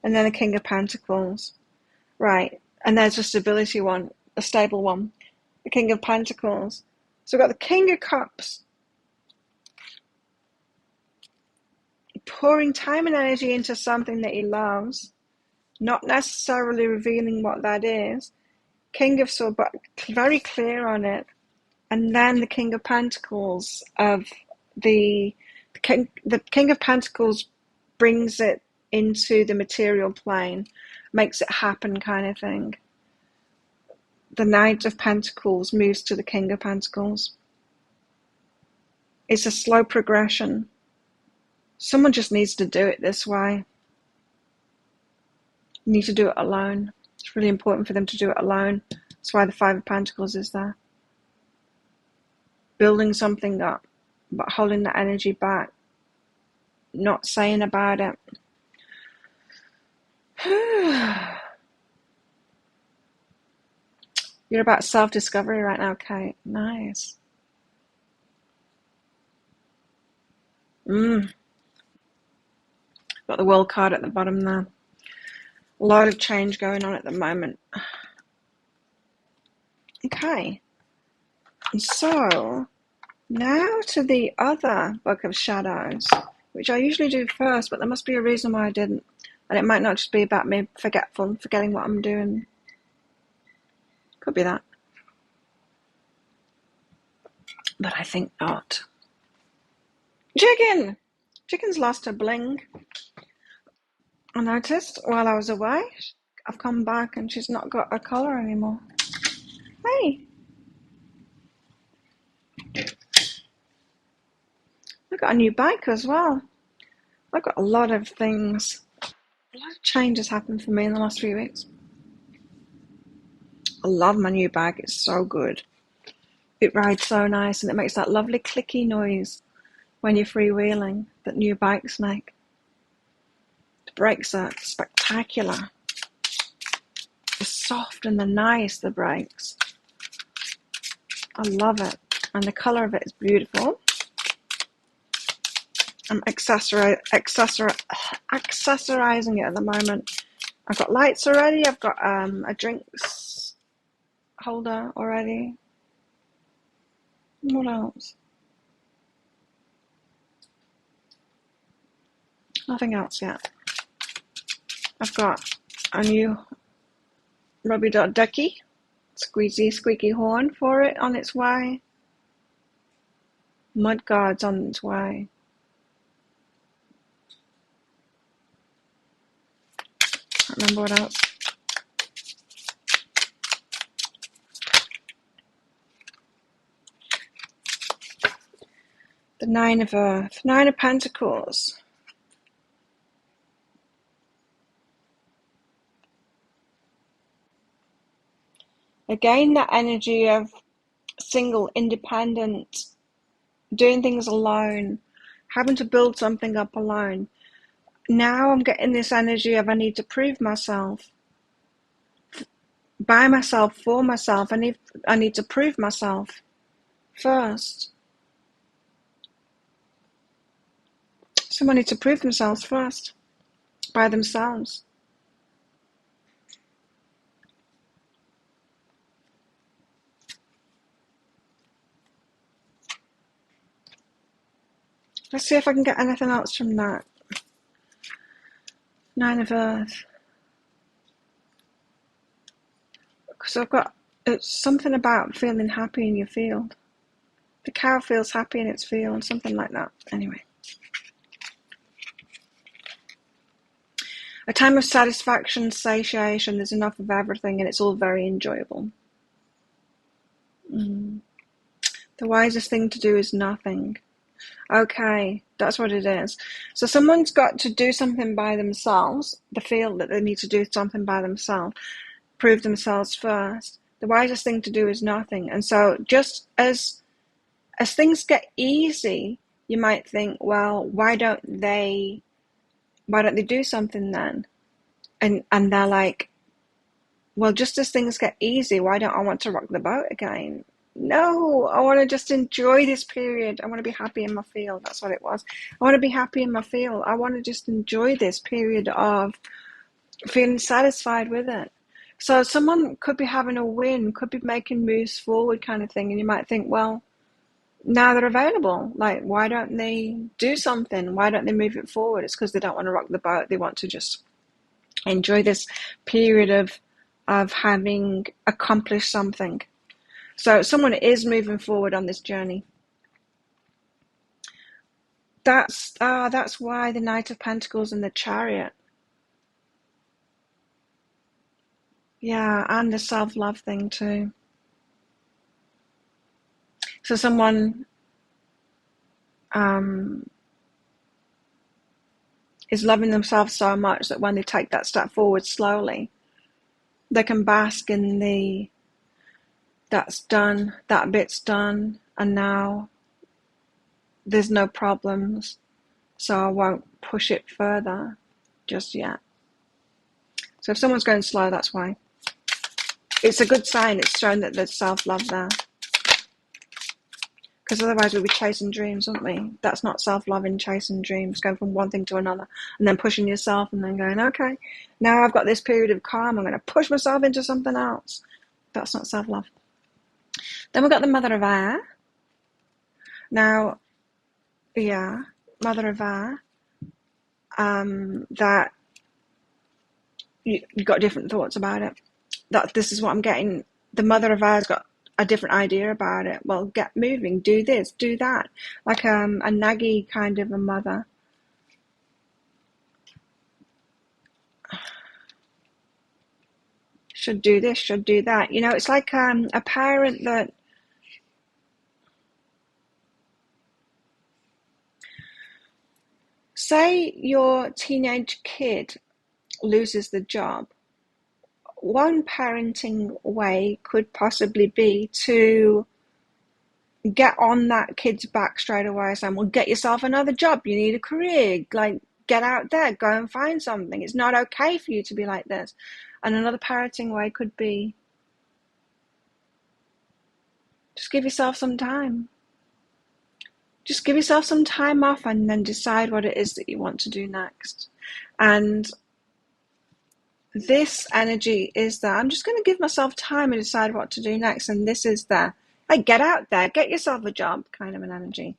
And then the King of Pentacles. Right. And there's a stability one, a stable one. The King of Pentacles. So we've got the King of Cups. Pouring time and energy into something that he loves. Not necessarily revealing what that is. King of Swords, but very clear on it. And then the King of Pentacles of the King of Pentacles brings it into the material plane, makes it happen kind of thing. The Knight of Pentacles moves to the King of Pentacles. It's a slow progression. Someone just needs to do it this way. You need to do it alone. It's really important for them to do it alone. That's why the Five of Pentacles is there. Building something up, but holding that energy back. Not saying about it. You're about self-discovery right now, Kate. Nice. Got the World card at the bottom there. A lot of change going on at the moment. Okay. And so, now to the other Book of Shadows, which I usually do first, but there must be a reason why I didn't. And it might not just be about me forgetting what I'm doing. Could be that. But I think not. Chicken! Chicken's lost her bling. I noticed while I was away, I've come back and she's not got a collar anymore. Hey! I've got a new bike as well. I've got a lot of things. A lot of changes happened for me in the last few weeks. I love my new bike. It's so good. It rides so nice and it makes that lovely clicky noise when you're freewheeling that new bikes make. The brakes are spectacular. They're soft and they're nice, the brakes. I love it. And the colour of it is beautiful. I'm accessorizing it at the moment. I've got lights already. I've got a drinks holder already. What else? Nothing else yet. I've got a new rubber ducky, squeaky horn for it on its way. Mud guards on its way. Can't remember what else. The Nine of Earth, Nine of Pentacles. Again, that energy of single, independent, doing things alone, having to build something up alone. Now I'm getting this energy of I need to prove myself. By myself, for myself. I need to prove myself first. Someone needs to prove themselves first. By themselves. Let's see if I can get anything else from that. Nine of Earth. Because it's something about feeling happy in your field. The cow feels happy in its field, something like that. Anyway. A time of satisfaction, satiation, there's enough of everything and it's all very enjoyable. The wisest thing to do is nothing. Okay, that's what it is. So someone's got to do something by themselves. They feel that they need to do something by themselves. Prove themselves first. The wisest thing to do is nothing. And so just as things get easy, you might think, well, why don't they do something then? And they're like, well, just as things get easy, why don't I want to rock the boat again? No, I want to just enjoy this period. I want to be happy in my field. That's what it was. I want to be happy in my field. I want to just enjoy this period of feeling satisfied with it. So someone could be having a win, could be making moves forward kind of thing. And you might think, well, now they're available. Like, why don't they do something? Why don't they move it forward? It's because they don't want to rock the boat. They want to just enjoy this period of having accomplished something. So someone is moving forward on this journey. That's why the Knight of Pentacles and the Chariot. Yeah, and the self-love thing too. So someone is loving themselves so much that when they take that step forward slowly, they can bask in the that's done, that bit's done, and now there's no problems, so I won't push it further just yet. So if someone's going slow, that's why. It's a good sign. It's showing that there's self-love there. Because otherwise we'd be chasing dreams, wouldn't we? That's not self-loving, chasing dreams, going from one thing to another, and then pushing yourself and then going, okay, now I've got this period of calm, I'm going to push myself into something else. That's not self-love. Then we've got the Mother of Air. Now, yeah, Mother of Air. That you've got different thoughts about it. That this is what I'm getting. The Mother of Air's got a different idea about it. Well, get moving, do this, do that. Like a naggy kind of a mother. Should do this, should do that. You know, it's like a parent that say your teenage kid loses the job. One parenting way could possibly be to get on that kid's back straight away, saying, well, get yourself another job. You need a career. Like, get out there, go and find something. It's not okay for you to be like this. And another parenting way could be just give yourself some time. Just give yourself some time off and then decide what it is that you want to do next. And this energy is that I'm just going to give myself time and decide what to do next. And this is the, like, get out there, get yourself a job kind of an energy.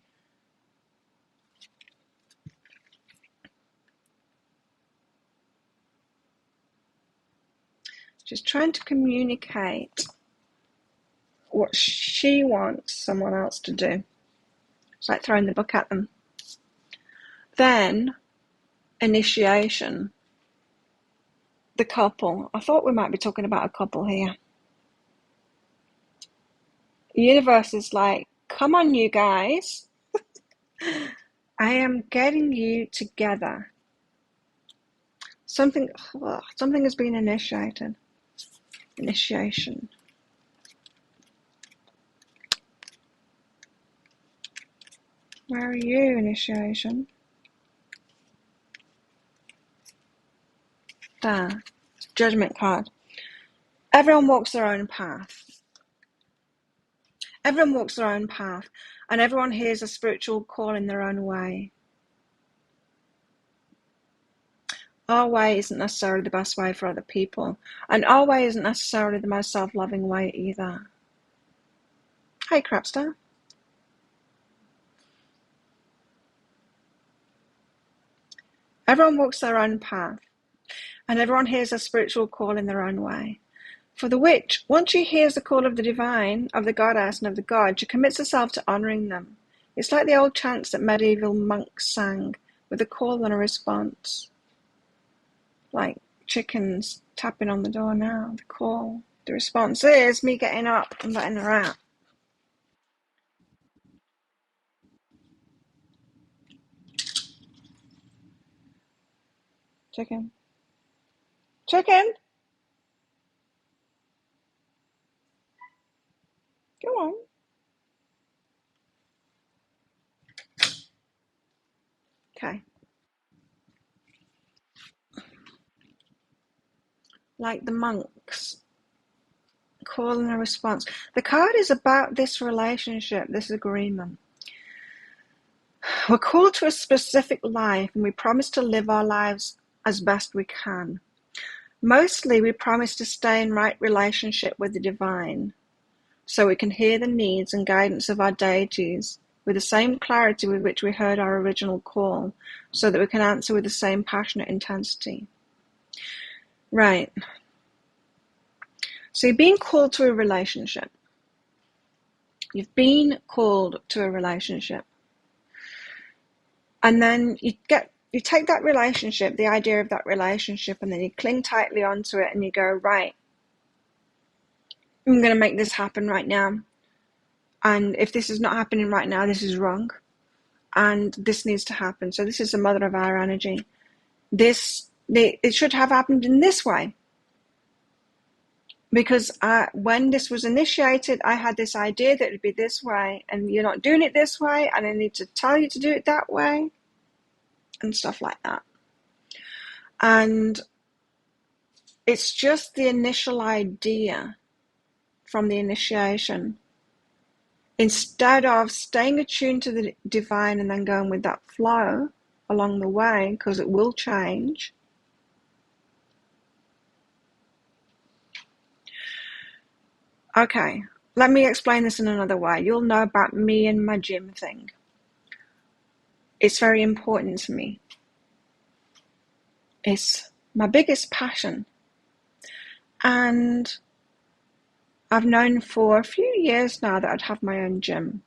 She's trying to communicate what she wants someone else to do. It's like throwing the book at them. Then, initiation. The couple. I thought we might be talking about a couple here. The universe is like, come on, you guys. I am getting you together. Something has been initiated. Initiation. Where are you, initiation? There. Judgment card. Everyone walks their own path. Everyone walks their own path. And everyone hears a spiritual call in their own way. Our way isn't necessarily the best way for other people. And our way isn't necessarily the most self-loving way either. Hey, Crapster. Everyone walks their own path. And everyone hears a spiritual call in their own way. For the witch, once she hears the call of the divine, of the goddess and of the god, she commits herself to honouring them. It's like the old chants that medieval monks sang, with a call and a response. Like chickens tapping on the door now, the call. The response is me getting up and letting her out. Chicken. Chicken! Go on. Okay. Like the monks. Call and a response. The card is about this relationship, this agreement. We're called to a specific life and we promise to live our lives as best we can. Mostly we promise to stay in right relationship with the divine, so we can hear the needs and guidance of our deities with the same clarity with which we heard our original call, so that we can answer with the same passionate intensity. Right. So you're being called to a relationship. You've been called to a relationship. And then you take that relationship, the idea of that relationship, and then you cling tightly onto it and you go, right, I'm going to make this happen right now. And if this is not happening right now, this is wrong. And this needs to happen. So this is the mother of our energy. It should have happened in this way. Because when this was initiated, I had this idea that it would be this way, and you're not doing it this way, and I need to tell you to do it that way, and stuff like that. And it's just the initial idea from the initiation. Instead of staying attuned to the divine and then going with that flow along the way, because it will change. Okay, let me explain this in another way. You'll know about me and my gym thing. It's very important to me. It's my biggest passion. And I've known for a few years now that I'd have my own gym.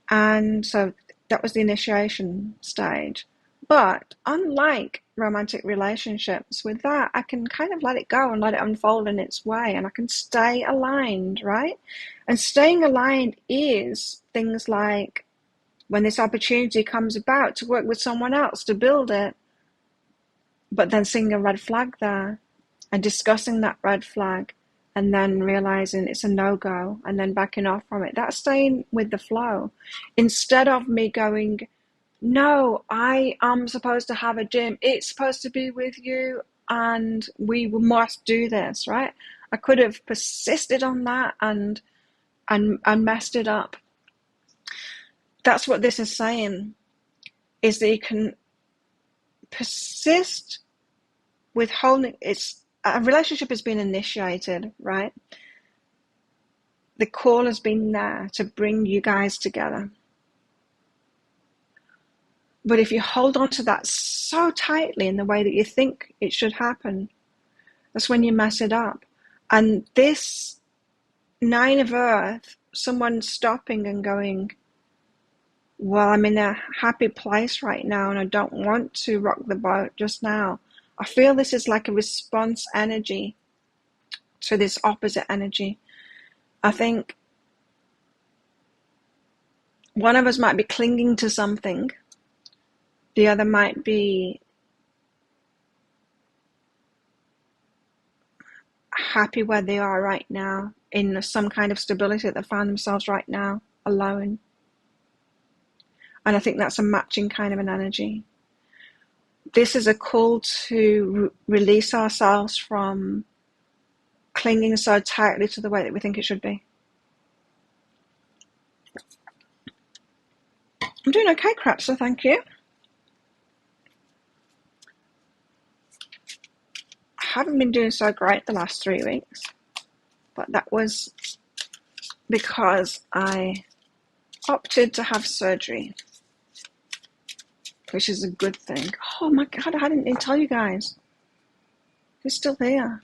And so that was the initiation stage. But unlike romantic relationships, with that, I can kind of let it go and let it unfold in its way, and I can stay aligned, right? And staying aligned is things like when this opportunity comes about to work with someone else to build it, but then seeing a red flag there and discussing that red flag and then realizing it's a no-go and then backing off from it. That's staying with the flow. Instead of me going, no, I am supposed to have a gym. It's supposed to be with you and we must do this, right? I could have persisted on that and messed it up. That's what this is saying, is that you can persist with holding. A relationship has been initiated, right? The call has been there to bring you guys together. But if you hold on to that so tightly in the way that you think it should happen, that's when you mess it up. And this 9 of Earth, someone stopping and going, well, I'm in a happy place right now and I don't want to rock the boat just now. I feel this is like a response energy to this opposite energy. I think one of us might be clinging to something. The other might be happy where they are right now, in some kind of stability that they find themselves right now, alone. And I think that's a matching kind of an energy. This is a call to release ourselves from clinging so tightly to the way that we think it should be. I'm doing okay, Kratzer, thank you. I haven't been doing so great the last 3 weeks, but that was because I opted to have surgery, which is a good thing. Oh my God, I didn't even tell you guys. He's still here.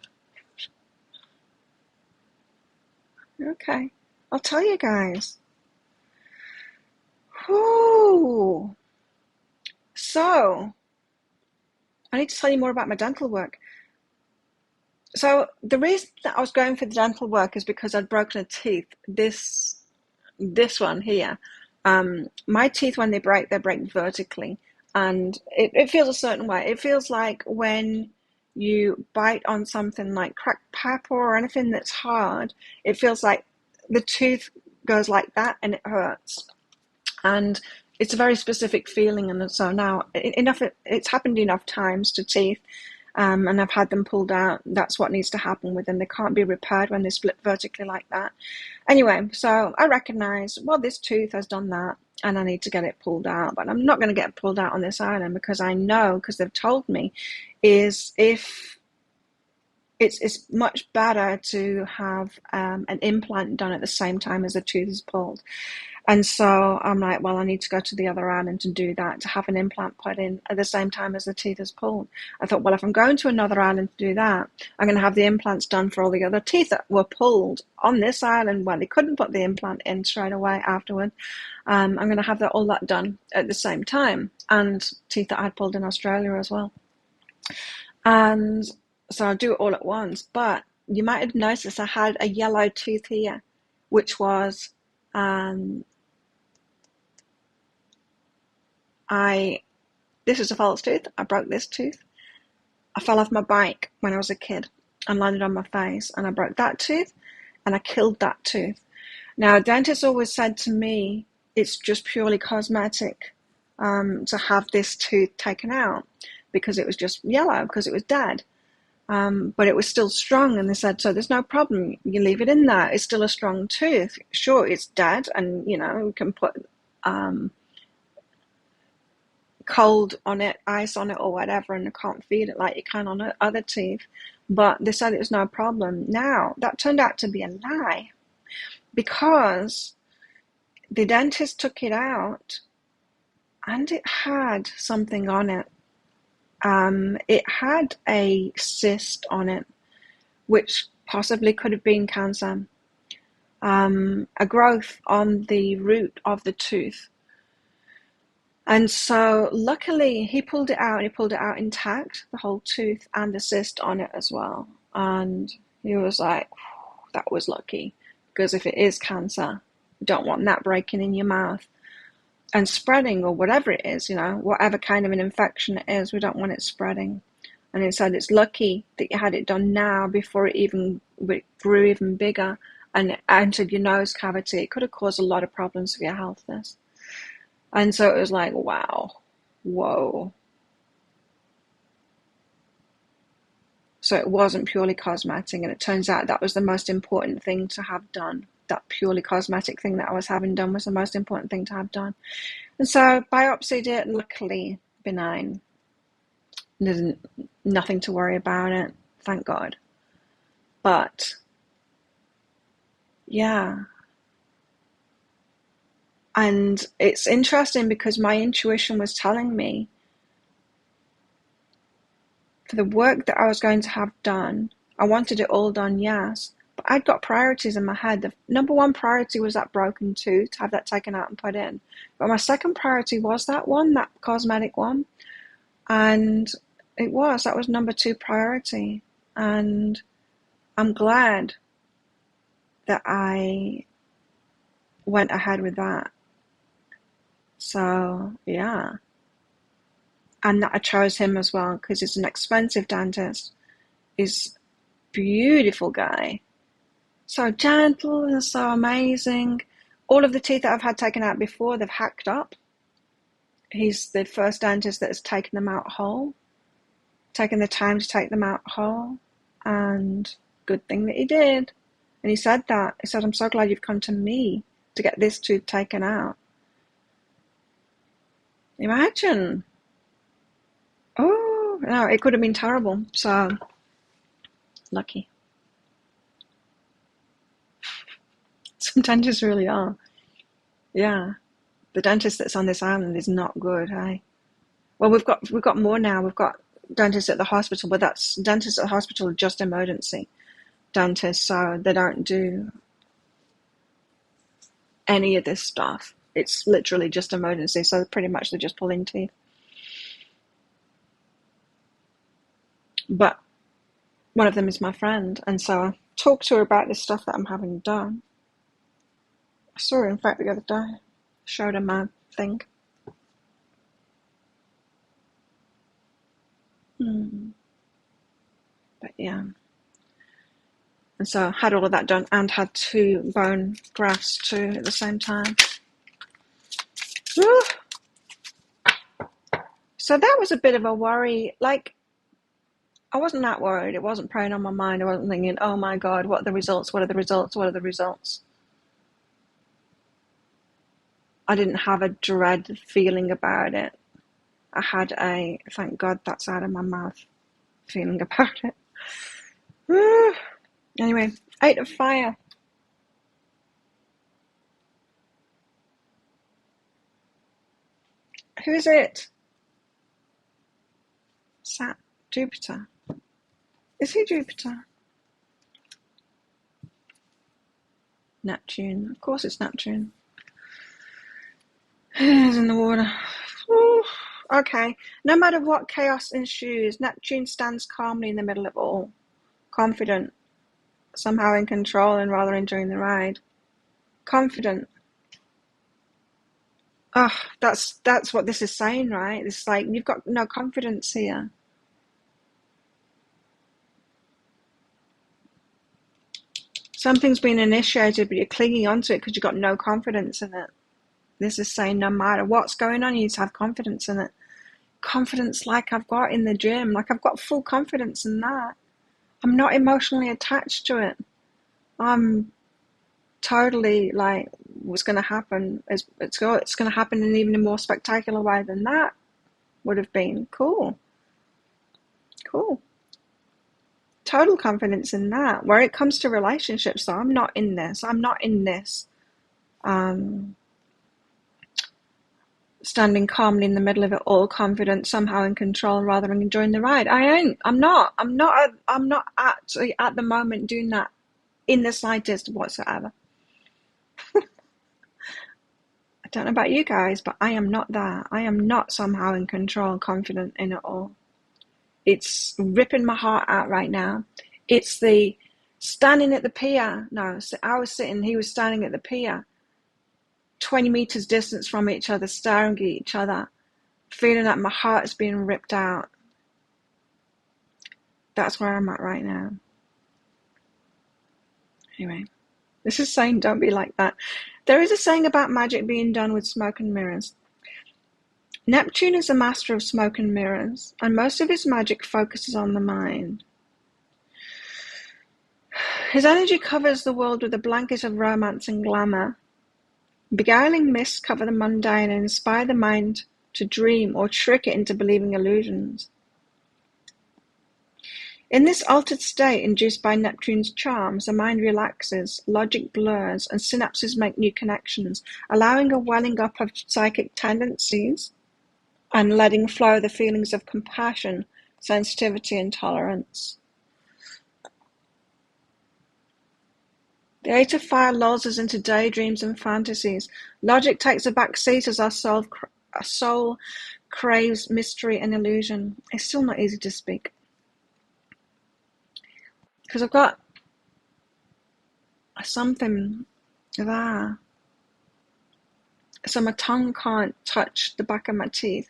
Okay, I'll tell you guys. Ooh. So, I need to tell you more about my dental work. So, the reason that I was going for the dental work is because I'd broken a tooth. This one here. My teeth, when they break vertically. And it feels a certain way. It feels like when you bite on something like cracked pepper or anything that's hard, it feels like the tooth goes like that and it hurts. And it's a very specific feeling. And so now it's happened enough times to teeth, and I've had them pulled out. That's what needs to happen with them. They can't be repaired when they split vertically like that. Anyway, so I recognize, well, this tooth has done that and I need to get it pulled out, but I'm not going to get it pulled out on this island, because I know, because they've told me, is if it's much better to have an implant done at the same time as the tooth is pulled. And so I'm like, well, I need to go to the other island to do that, to have an implant put in at the same time as the teeth is pulled. I thought, well, if I'm going to another island to do that, I'm going to have the implants done for all the other teeth that were pulled on this island where they couldn't put the implant in straight away afterward. I'm going to have all that done at the same time, and teeth that I had pulled in Australia as well. And so I'll do it all at once. But you might have noticed I had a yellow tooth here, which was this is a false tooth. I broke this tooth. I fell off my bike when I was a kid and landed on my face, and I broke that tooth and I killed that tooth. Now, a dentist always said to me, it's just purely cosmetic to have this tooth taken out because it was just yellow, because it was dead. But it was still strong, and they said, so there's no problem. You leave it in there. It's still a strong tooth. Sure, it's dead, and, you can put cold on it, ice on it, or whatever, and you can't feed it like you can on other teeth. But they said it was no problem. Now, that turned out to be a lie, because the dentist took it out and it had something on it. It had a cyst on it, which possibly could have been cancer, a growth on the root of the tooth. And so luckily he pulled it out, and he pulled it out intact, the whole tooth and the cyst on it as well. And he was like, that was lucky, because if it is cancer, you don't want that breaking in your mouth and spreading, or whatever it is, whatever kind of an infection it is, we don't want it spreading. And he said it's lucky that you had it done now before it grew even bigger and it entered your nose cavity. It could have caused a lot of problems for your health, this. And so it was like, wow, whoa. So it wasn't purely cosmetic, and it turns out that was the most important thing to have done. That purely cosmetic thing that I was having done was the most important thing to have done. And so biopsied it, luckily benign. There's nothing to worry about it, thank God. But, yeah. And it's interesting because my intuition was telling me for the work that I was going to have done, I wanted it all done, yes, but I'd got priorities in my head. The number one priority was that broken tooth, to have that taken out and put in. But my second priority was that cosmetic one. And that was number 2 priority. And I'm glad that I went ahead with that. So, yeah. And that I chose him as well, because he's an expensive dentist. He's a beautiful guy. So gentle and so amazing. All of the teeth that I've had taken out before, they've hacked up. He's the first dentist that has taken them out whole. Taken the time to take them out whole. And good thing that he did. And he said that. He said, I'm so glad you've come to me to get this tooth taken out. Imagine. Oh, no, it could have been terrible. So, lucky. Some dentists really are. Yeah. The dentist that's on this island is not good, hey? Well, we've got more now. We've got dentists at the hospital, but that's dentists at the hospital are just emergency dentists, so they don't do any of this stuff. It's literally just emergency, so pretty much they're just pulling teeth. But one of them is my friend, and so I talked to her about this stuff that I'm having done. I saw her, in fact, the other day. Showed her my thing. But yeah. And so I had all of that done and had 2 bone grafts too at the same time. Woo! So that was a bit of a worry. Like, I wasn't that worried. It wasn't preying on my mind. I wasn't thinking, oh my God, what are the results? What are the results? What are the results? I didn't have a dread feeling about it. I had a, thank God that's out of my mouth, feeling about it. Anyway, 8 of fire. Who is it? Jupiter. Is he Jupiter? Neptune. Of course it's Neptune. It's in the water. Ooh. Okay. No matter what chaos ensues, Neptune stands calmly in the middle of all. Confident. Somehow in control and rather enjoying the ride. Confident. Oh, that's what this is saying, right? It's like you've got no confidence here. Something's been initiated, but you're clinging onto it because you've got no confidence in it. This is saying no matter what's going on, you need to have confidence in it. Confidence like I've got in the gym. Like I've got full confidence in that. I'm not emotionally attached to it. I'm totally like what's going to happen. It's going to happen in even a more spectacular way than that would have been. Cool. Total confidence in that. Where it comes to relationships, though, I'm not in this. Standing calmly in the middle of it all, confident, somehow in control, rather than enjoying the ride. I'm not actually at the moment doing that in the slightest whatsoever. I don't know about you guys, but I am not that. I am not somehow in control, confident in it all. It's ripping my heart out right now. It's the standing at the pier. No, I was sitting, he was standing at the pier, 20 meters distance from each other, staring at each other, feeling like my heart is being ripped out. That's where I'm at right now. Anyway, this is saying don't be like that. There is a saying about magic being done with smoke and mirrors. Neptune is a master of smoke and mirrors, and most of his magic focuses on the mind. His energy covers the world with a blanket of romance and glamour. Beguiling mists cover the mundane and inspire the mind to dream or trick it into believing illusions. In this altered state induced by Neptune's charms, the mind relaxes, logic blurs, and synapses make new connections, allowing a welling up of psychic tendencies and letting flow the feelings of compassion, sensitivity, and tolerance. The 8 of fire lulls us into daydreams and fantasies. Logic takes a back seat as our soul craves mystery and illusion. It's still not easy to speak. Because I've got something there. So my tongue can't touch the back of my teeth,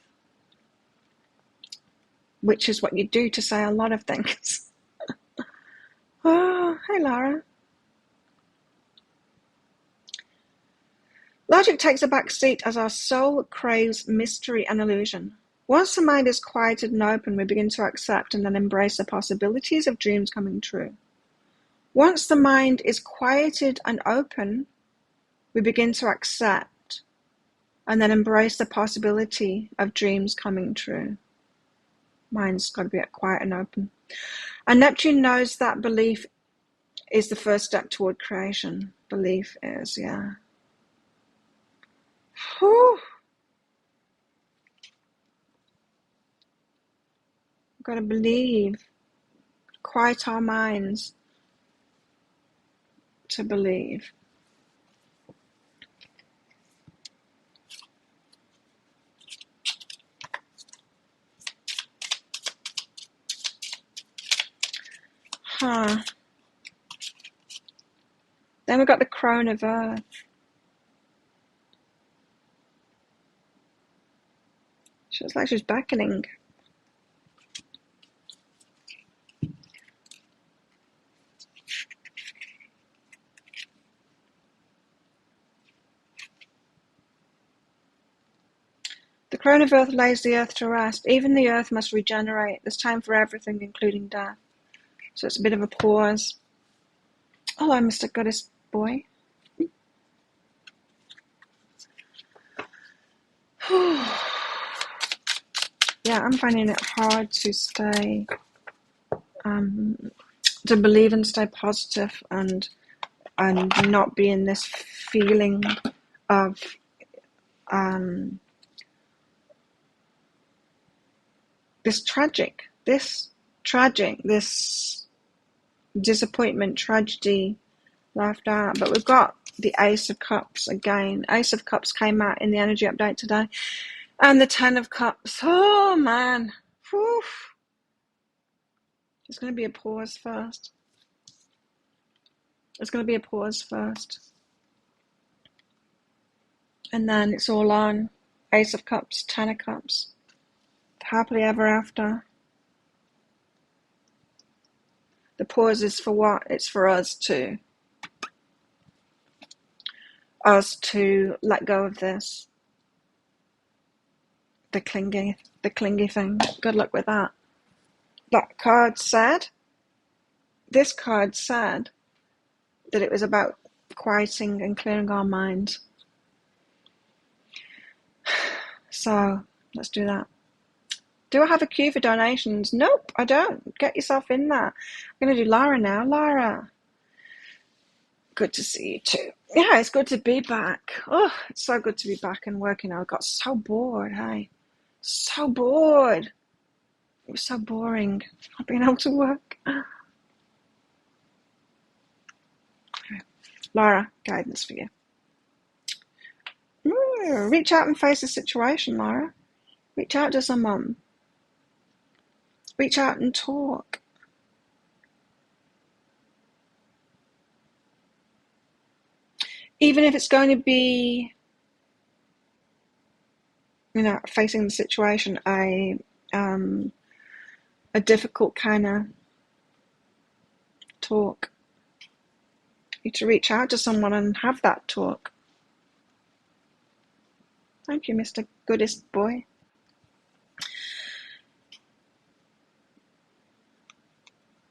which is what you do to say a lot of things. Oh, hey, Lara. Logic takes a back seat as our soul craves mystery and illusion. Once the mind is quieted and open, we begin to accept and then embrace the possibilities of dreams coming true. Once the mind is quieted and open, we begin to accept and then embrace the possibility of dreams coming true. Mind's got to be quiet and open. And Neptune knows that belief is the first step toward creation. Belief is, yeah. Whew. We've got to believe. Quiet our minds to believe. Then we've got the crone of earth. She looks like she's beckoning. The crone of earth lays the earth to rest. Even the earth must regenerate. There's time for everything, including death. So it's a bit of a pause. Hello, Mr. Goddess Boy. Yeah, I'm finding it hard to stay, to believe and stay positive and not be in this feeling of this disappointment, tragedy, left out. But we've got the Ace of Cups again. Ace of Cups came out in the energy update today, and the Ten of Cups. Oh man, whew. There's going to be a pause first. There's going to be a pause first, and then it's all on. Ace of Cups, Ten of Cups, happily ever after. The pause is for what? It's for us to let go of this. The clingy thing. Good luck with that. This card said that it was about quieting and clearing our minds. So let's do that. Do I have a queue for donations? Nope, I don't. Get yourself in there. I'm going to do Lara now. Lara, good to see you too. Yeah, it's good to be back. Oh, it's so good to be back and working. I got so bored, hey. So bored. It was so boring not being able to work. Lara, guidance for you. Reach out and face the situation, Lara. Reach out to someone. Reach out and talk. Even if it's going to be, facing the situation, a difficult kind of talk. You need to reach out to someone and have that talk. Thank you, Mr. Goodest Boy.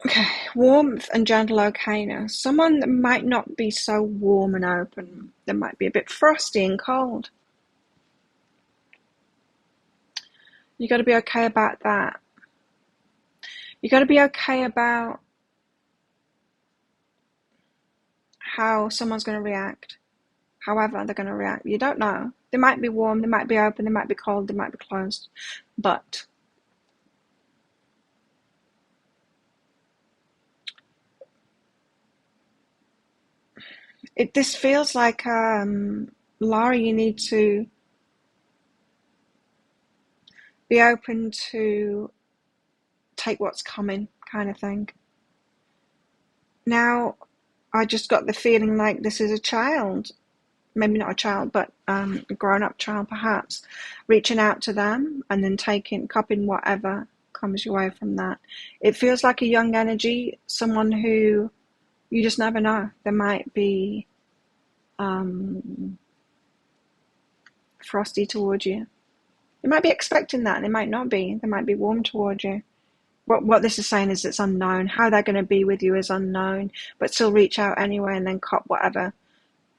Okay, warmth and gentle okayness. Someone that might not be so warm and open. They might be a bit frosty and cold. You got to be okay about that. You got to be okay about how someone's going to react. However they're going to react. You don't know. They might be warm, they might be open, they might be cold, they might be closed. But this feels like, Lara, you need to be open to take what's coming, kind of thing. Now, I just got the feeling like this is a child, maybe not a child, but a grown-up child perhaps, reaching out to them and then copying whatever comes your way from that. It feels like a young energy, someone who you just never know. They might be frosty towards you. They might be expecting that, and they might not be. They might be warm towards you. What this is saying is it's unknown. How they're going to be with you is unknown, but still reach out anyway and then cop whatever.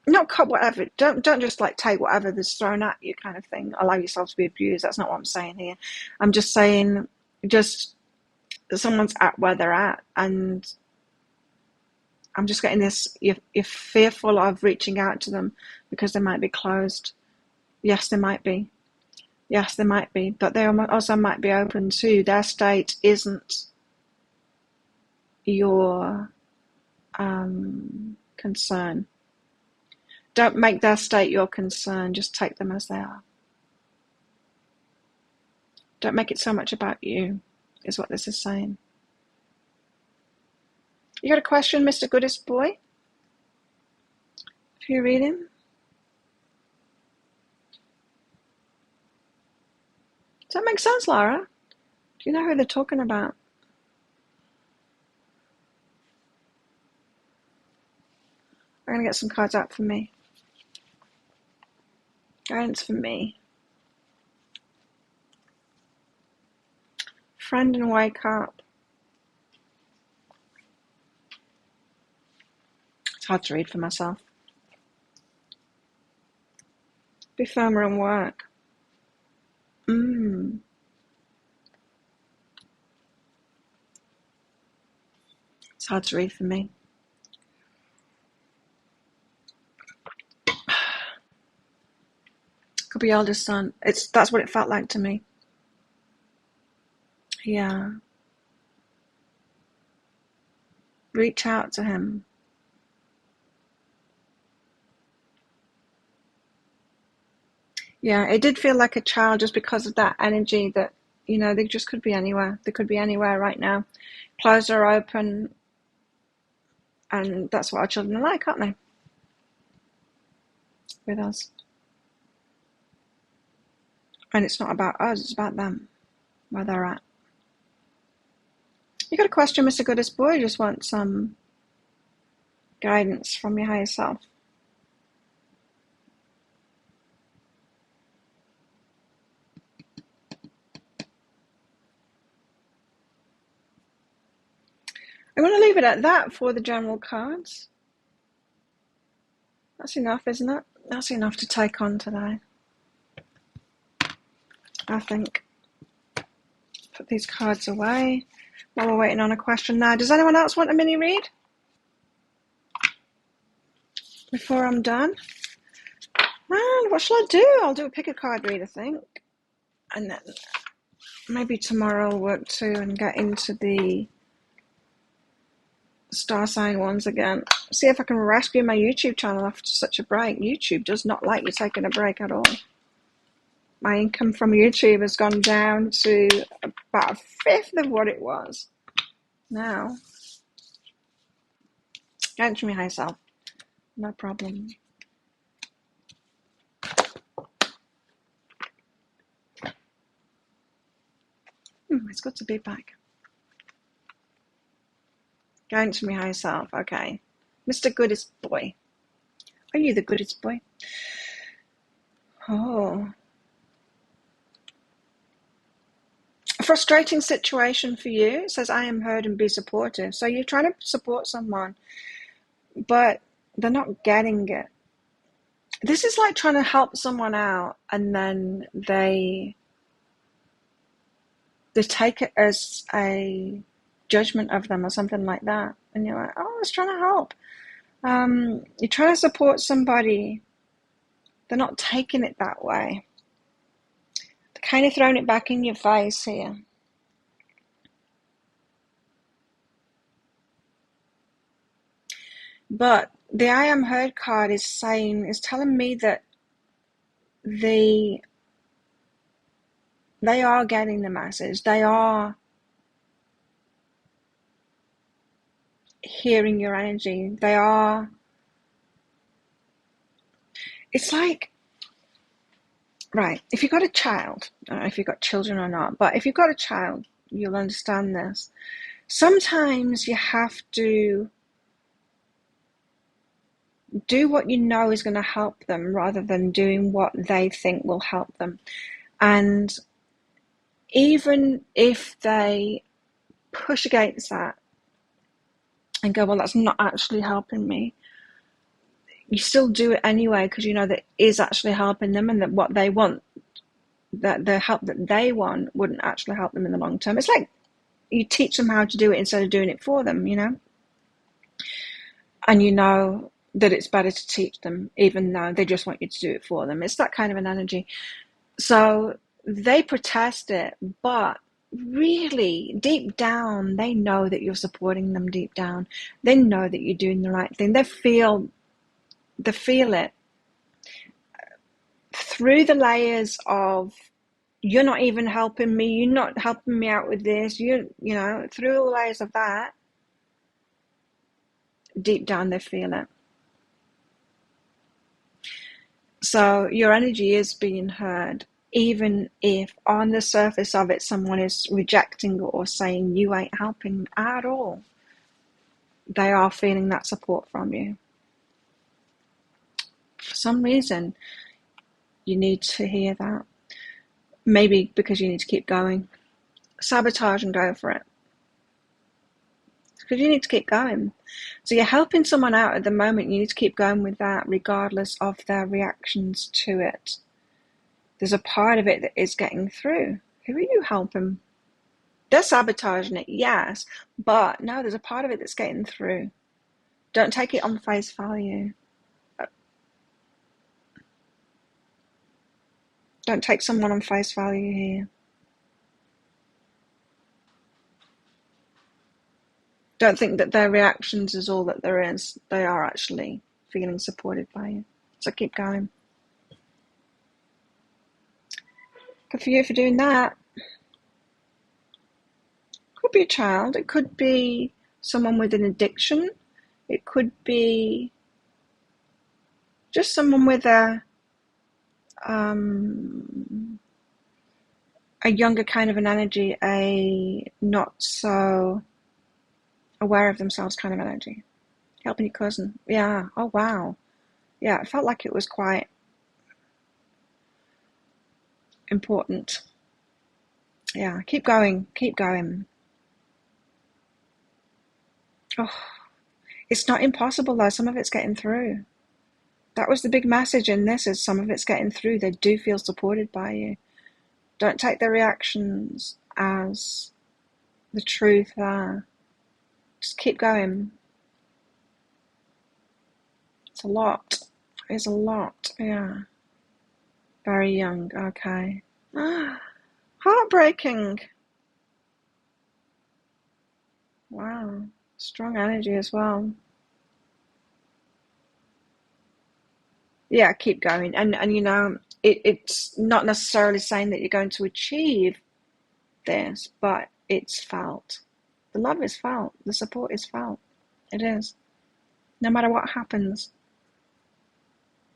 Not cop whatever. Don't just like take whatever that's thrown at you, kind of thing. Allow yourself to be abused. That's not what I'm saying here. I'm just saying, just someone's at where they're at, and I'm just getting this. You're fearful of reaching out to them because they might be closed. Yes, they might be. Yes, they might be, but they also might be open too. Their state isn't your concern. Don't make their state your concern. Just take them as they are. Don't make it so much about you, is what this is saying. You got a question, Mr. Goodest Boy? If you're reading? Does that make sense, Lara? Do you know who they're talking about? I'm going to get some cards out for me. Guidance for me. Friend and wake up. It's hard to read for myself. Be firmer and work. It's hard to read for me. Could be eldest son. That's what it felt like to me. Yeah. Reach out to him. Yeah, it did feel like a child just because of that energy that, they just could be anywhere. They could be anywhere right now. Clothes are open, and that's what our children are like, aren't they? With us. And it's not about us, it's about them, where they're at. You got a question, Mr. Goodest Boy? You just want some guidance from your higher self. I'm going to leave it at that for the general cards. That's enough, isn't it? That's enough to take on today, I think. Put these cards away while we're waiting on a question now. Does anyone else want a mini read before I'm done? And what shall I do? I'll do a pick a card read, I think. And then maybe tomorrow I'll work too and get into the star sign ones again. See if I can rescue my YouTube channel after such a break. YouTube does not like you taking a break at all. My income from YouTube has gone down to about a fifth of what it was. Now, get to me high self. No problem. It's good to be back. Going to me high self. Okay. Mr. Goodest Boy. Are you the goodest boy? Oh. A frustrating situation for you. It says, I am heard and be supportive. So you're trying to support someone, but they're not getting it. This is like trying to help someone out and then they take it as a judgment of them or something like that. And you're like, I was trying to help. You're trying to support somebody. They're not taking it that way. They're kind of throwing it back in your face here. But the I am heard card is telling me that they are getting the message. They are hearing your energy. They are. It's like, right, if you've got a child, I don't know if you've got children or not, but if you've got a child, you'll understand this. Sometimes you have to do what you know is going to help them rather than doing what they think will help them. And even if they push against that and go, well, that's not actually helping me, you still do it anyway because you know that it is actually helping them and that what they want, that the help that they want wouldn't actually help them in the long term. It's like you teach them how to do it instead of doing it for them, and you know that it's better to teach them even though they just want you to do it for them. It's that kind of an energy. So they protest it, but really deep down they know that you're supporting them. Deep down they know that you're doing the right thing. They feel it through the layers of, you're not even helping me, you're not helping me out with this, you know, through all the layers of that, deep down they feel it. So your energy is being heard, even if on the surface of it someone is rejecting or saying you ain't helping at all. They are feeling that support from you. For some reason, you need to hear that. Maybe because you need to keep going. Sabotage and go for it. Because you need to keep going. So you're helping someone out at the moment. You need to keep going with that regardless of their reactions to it. There's a part of it that is getting through. Who are you helping? They're sabotaging it, yes, but no, there's a part of it that's getting through. Don't take it on face value. Don't take someone on face value here. Don't think that their reactions is all that there is. They are actually feeling supported by you. So keep going. Good for you for doing that. Could be a child. It could be someone with an addiction. It could be just someone with a younger kind of an energy, a not so aware of themselves kind of energy. Helping your cousin. Yeah. Oh, wow. Yeah, it felt like it was quite important. Yeah, keep going. Keep going. Oh, it's not impossible, though. Some of it's getting through. That was the big message in this, is some of it's getting through. They do feel supported by you. Don't take their reactions as the truth there. Just keep going. It's a lot. It's a lot, yeah. Very young, okay. Heartbreaking. Wow. Strong energy as well. Yeah, keep going. And you know, it's not necessarily saying that you're going to achieve this, but it's felt. The love is felt. The support is felt. It is. No matter what happens.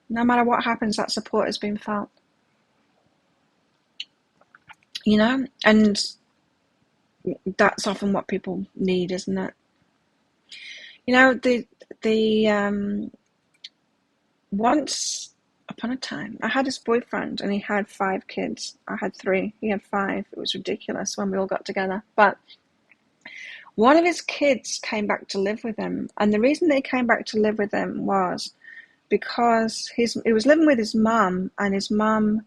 No matter what happens, that support has been felt. You know? And that's often what people need, isn't it? You know, once upon a time, I had this boyfriend and he had 5 kids. I had 3. He had 5. It was ridiculous when we all got together. But one of his kids came back to live with him. And the reason they came back to live with him was because he was living with his mum, and his mum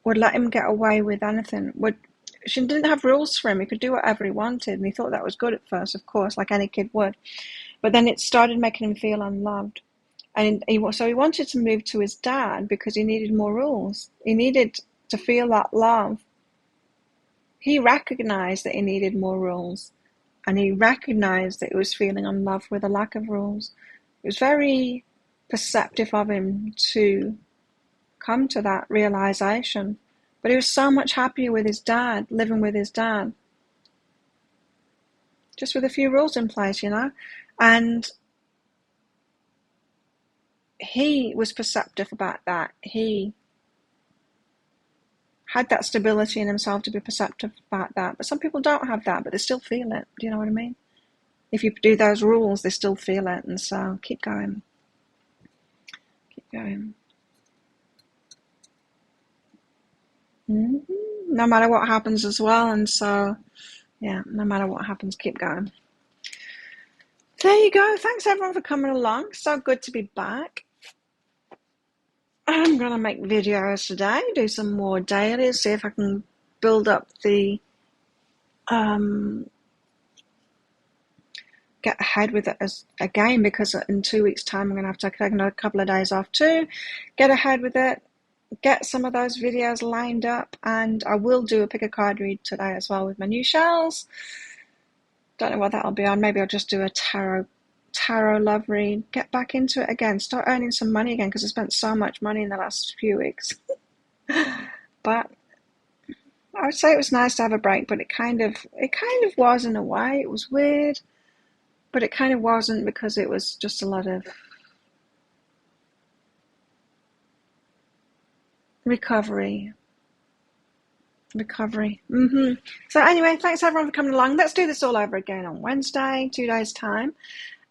would let him get away with anything. She didn't have rules for him. He could do whatever he wanted. And he thought that was good at first, of course, like any kid would. But then it started making him feel unloved. And so he wanted to move to his dad because he needed more rules. He needed to feel that love. He recognized that he needed more rules. And he recognized that he was feeling unloved with a lack of rules. It was very perceptive of him to come to that realization. But he was so much happier with his dad, living with his dad. Just with a few rules in place, you know. And he was perceptive about that. He had that stability in himself to be perceptive about that. But some people don't have that, but they still feel it. Do you know what I mean? If you do those rules, they still feel it. And so keep going. Keep going. No matter what happens as well. And so, yeah, no matter what happens, keep going. There you go. Thanks everyone for coming along. So good to be back. I'm going to make videos today, do some more dailies, see if I can build up the, get ahead with it again, because in 2 weeks' time I'm going to have to take another couple of days off too, get ahead with it, get some of those videos lined up, and I will do a pick a card read today as well with my new shells. Don't know what that'll be on. Maybe I'll just do a tarot love read, get back into it again, start earning some money again, because I spent so much money in the last few weeks. But I would say it was nice to have a break, but it kind of was in a way. It was weird, but it kind of wasn't, because it was just a lot of recovery. So anyway, thanks everyone for coming along. Let's do this all over again on Wednesday, 2 days time.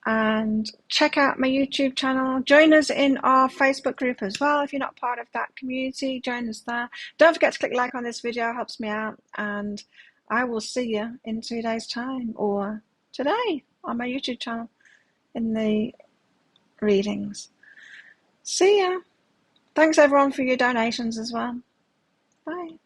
And check out my YouTube channel. Join us in our Facebook group as well. If you're not part of that community, join us there. Don't forget to click like on this video, it helps me out. And I will see you in 2 days time, or today on my YouTube channel in the readings. See ya. Thanks everyone for your donations as well. Bye.